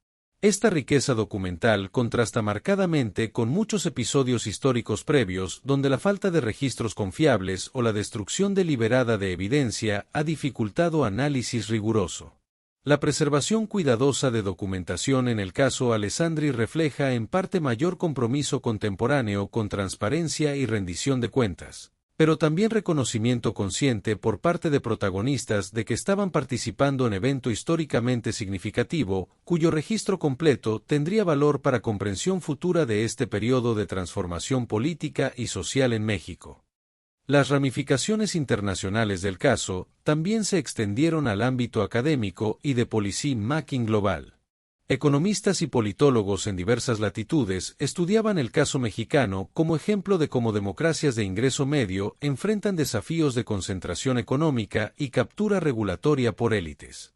Esta riqueza documental contrasta marcadamente con muchos episodios históricos previos donde la falta de registros confiables o la destrucción deliberada de evidencia ha dificultado análisis riguroso. La preservación cuidadosa de documentación en el caso Alessandri refleja en parte mayor compromiso contemporáneo con transparencia y rendición de cuentas, pero también reconocimiento consciente por parte de protagonistas de que estaban participando en evento históricamente significativo, cuyo registro completo tendría valor para comprensión futura de este periodo de transformación política y social en México. Las ramificaciones internacionales del caso también se extendieron al ámbito académico y de policy making global. Economistas y politólogos en diversas latitudes estudiaban el caso mexicano como ejemplo de cómo democracias de ingreso medio enfrentan desafíos de concentración económica y captura regulatoria por élites.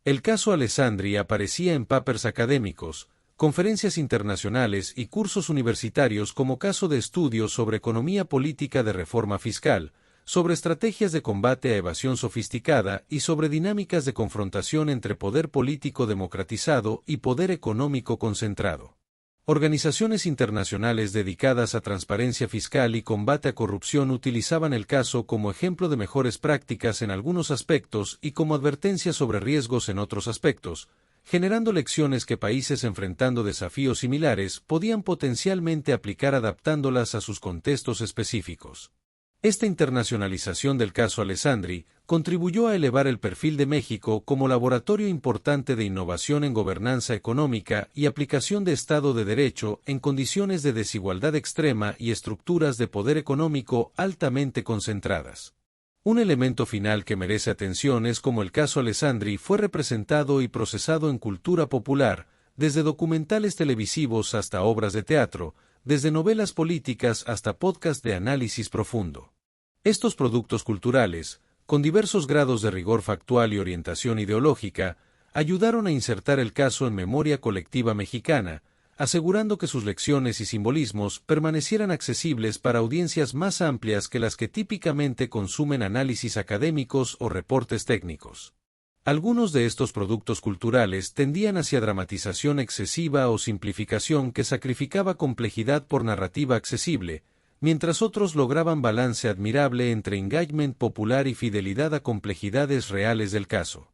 El caso Alessandri aparecía en papers académicos, conferencias internacionales y cursos universitarios como caso de estudio sobre economía política de reforma fiscal, sobre estrategias de combate a evasión sofisticada y sobre dinámicas de confrontación entre poder político democratizado y poder económico concentrado. Organizaciones internacionales dedicadas a transparencia fiscal y combate a corrupción utilizaban el caso como ejemplo de mejores prácticas en algunos aspectos y como advertencia sobre riesgos en otros aspectos, generando lecciones que países enfrentando desafíos similares podían potencialmente aplicar adaptándolas a sus contextos específicos. Esta internacionalización del caso Alessandri contribuyó a elevar el perfil de México como laboratorio importante de innovación en gobernanza económica y aplicación de Estado de Derecho en condiciones de desigualdad extrema y estructuras de poder económico altamente concentradas. Un elemento final que merece atención es cómo el caso Alessandri fue representado y procesado en cultura popular, desde documentales televisivos hasta obras de teatro, desde novelas políticas hasta podcast de análisis profundo. Estos productos culturales, con diversos grados de rigor factual y orientación ideológica, ayudaron a insertar el caso en memoria colectiva mexicana, asegurando que sus lecciones y simbolismos permanecieran accesibles para audiencias más amplias que las que típicamente consumen análisis académicos o reportes técnicos. Algunos de estos productos culturales tendían hacia dramatización excesiva o simplificación que sacrificaba complejidad por narrativa accesible, mientras otros lograban balance admirable entre engagement popular y fidelidad a complejidades reales del caso.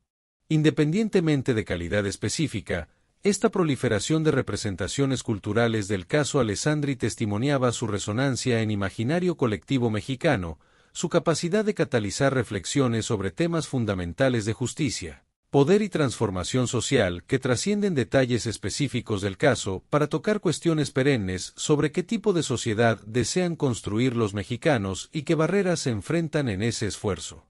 Independientemente de calidad específica, esta proliferación de representaciones culturales del caso Alessandri testimoniaba su resonancia en imaginario colectivo mexicano, su capacidad de catalizar reflexiones sobre temas fundamentales de justicia, poder y transformación social que trascienden detalles específicos del caso para tocar cuestiones perennes sobre qué tipo de sociedad desean construir los mexicanos y qué barreras se enfrentan en ese esfuerzo.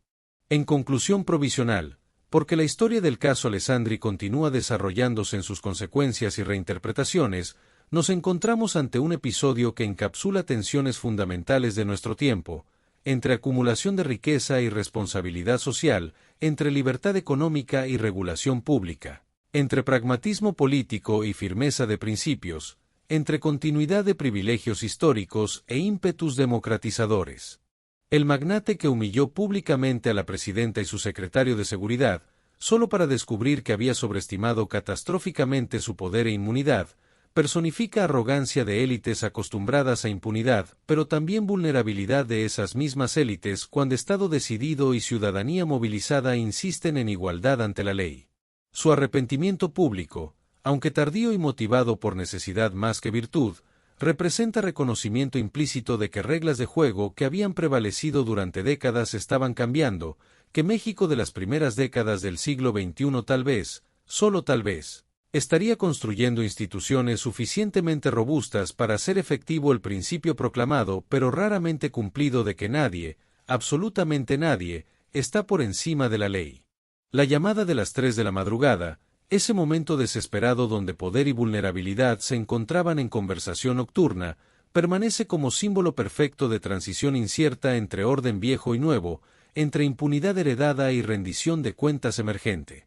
En conclusión provisional, porque la historia del caso Alessandri continúa desarrollándose en sus consecuencias y reinterpretaciones, nos encontramos ante un episodio que encapsula tensiones fundamentales de nuestro tiempo, entre acumulación de riqueza y responsabilidad social, entre libertad económica y regulación pública, entre pragmatismo político y firmeza de principios, entre continuidad de privilegios históricos e ímpetus democratizadores. El magnate que humilló públicamente a la presidenta y su secretario de Seguridad, solo para descubrir que había sobreestimado catastróficamente su poder e inmunidad, personifica arrogancia de élites acostumbradas a impunidad, pero también vulnerabilidad de esas mismas élites cuando Estado decidido y ciudadanía movilizada insisten en igualdad ante la ley. Su arrepentimiento público, aunque tardío y motivado por necesidad más que virtud, representa reconocimiento implícito de que reglas de juego que habían prevalecido durante décadas estaban cambiando, que México de las primeras décadas del siglo XXI tal vez, solo tal vez, estaría construyendo instituciones suficientemente robustas para hacer efectivo el principio proclamado pero raramente cumplido de que nadie, absolutamente nadie, está por encima de la ley. La llamada de las 3 de la madrugada, ese momento desesperado donde poder y vulnerabilidad se encontraban en conversación nocturna, permanece como símbolo perfecto de transición incierta entre orden viejo y nuevo, entre impunidad heredada y rendición de cuentas emergente.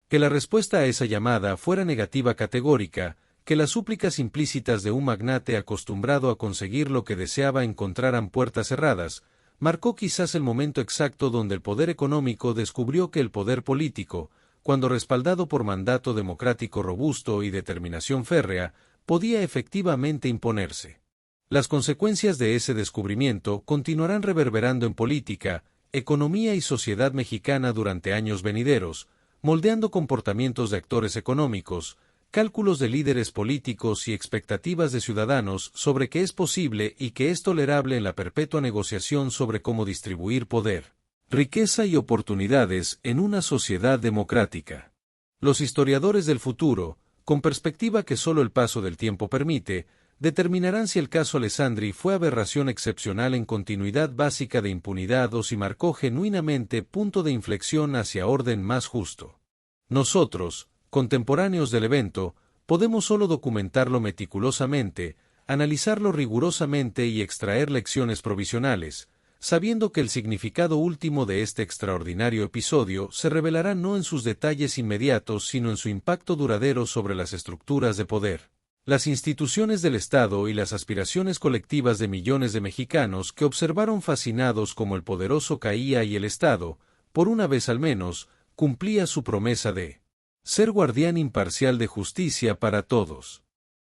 Que la respuesta a esa llamada fuera negativa categórica, que las súplicas implícitas de un magnate acostumbrado a conseguir lo que deseaba encontraran puertas cerradas, marcó quizás el momento exacto donde el poder económico descubrió que el poder político, cuando respaldado por mandato democrático robusto y determinación férrea, podía efectivamente imponerse. Las consecuencias de ese descubrimiento continuarán reverberando en política, economía y sociedad mexicana durante años venideros, moldeando comportamientos de actores económicos, cálculos de líderes políticos y expectativas de ciudadanos sobre qué es posible y qué es tolerable en la perpetua negociación sobre cómo distribuir poder, riqueza y oportunidades en una sociedad democrática. Los historiadores del futuro, con perspectiva que solo el paso del tiempo permite, determinarán si el caso Alessandri fue aberración excepcional en continuidad básica de impunidad o si marcó genuinamente punto de inflexión hacia orden más justo. Nosotros, contemporáneos del evento, podemos solo documentarlo meticulosamente, analizarlo rigurosamente y extraer lecciones provisionales, sabiendo que el significado último de este extraordinario episodio se revelará no en sus detalles inmediatos sino en su impacto duradero sobre las estructuras de poder, las instituciones del Estado y las aspiraciones colectivas de millones de mexicanos que observaron fascinados cómo el poderoso caía y el Estado, por una vez al menos, cumplía su promesa de ser guardián imparcial de justicia para todos.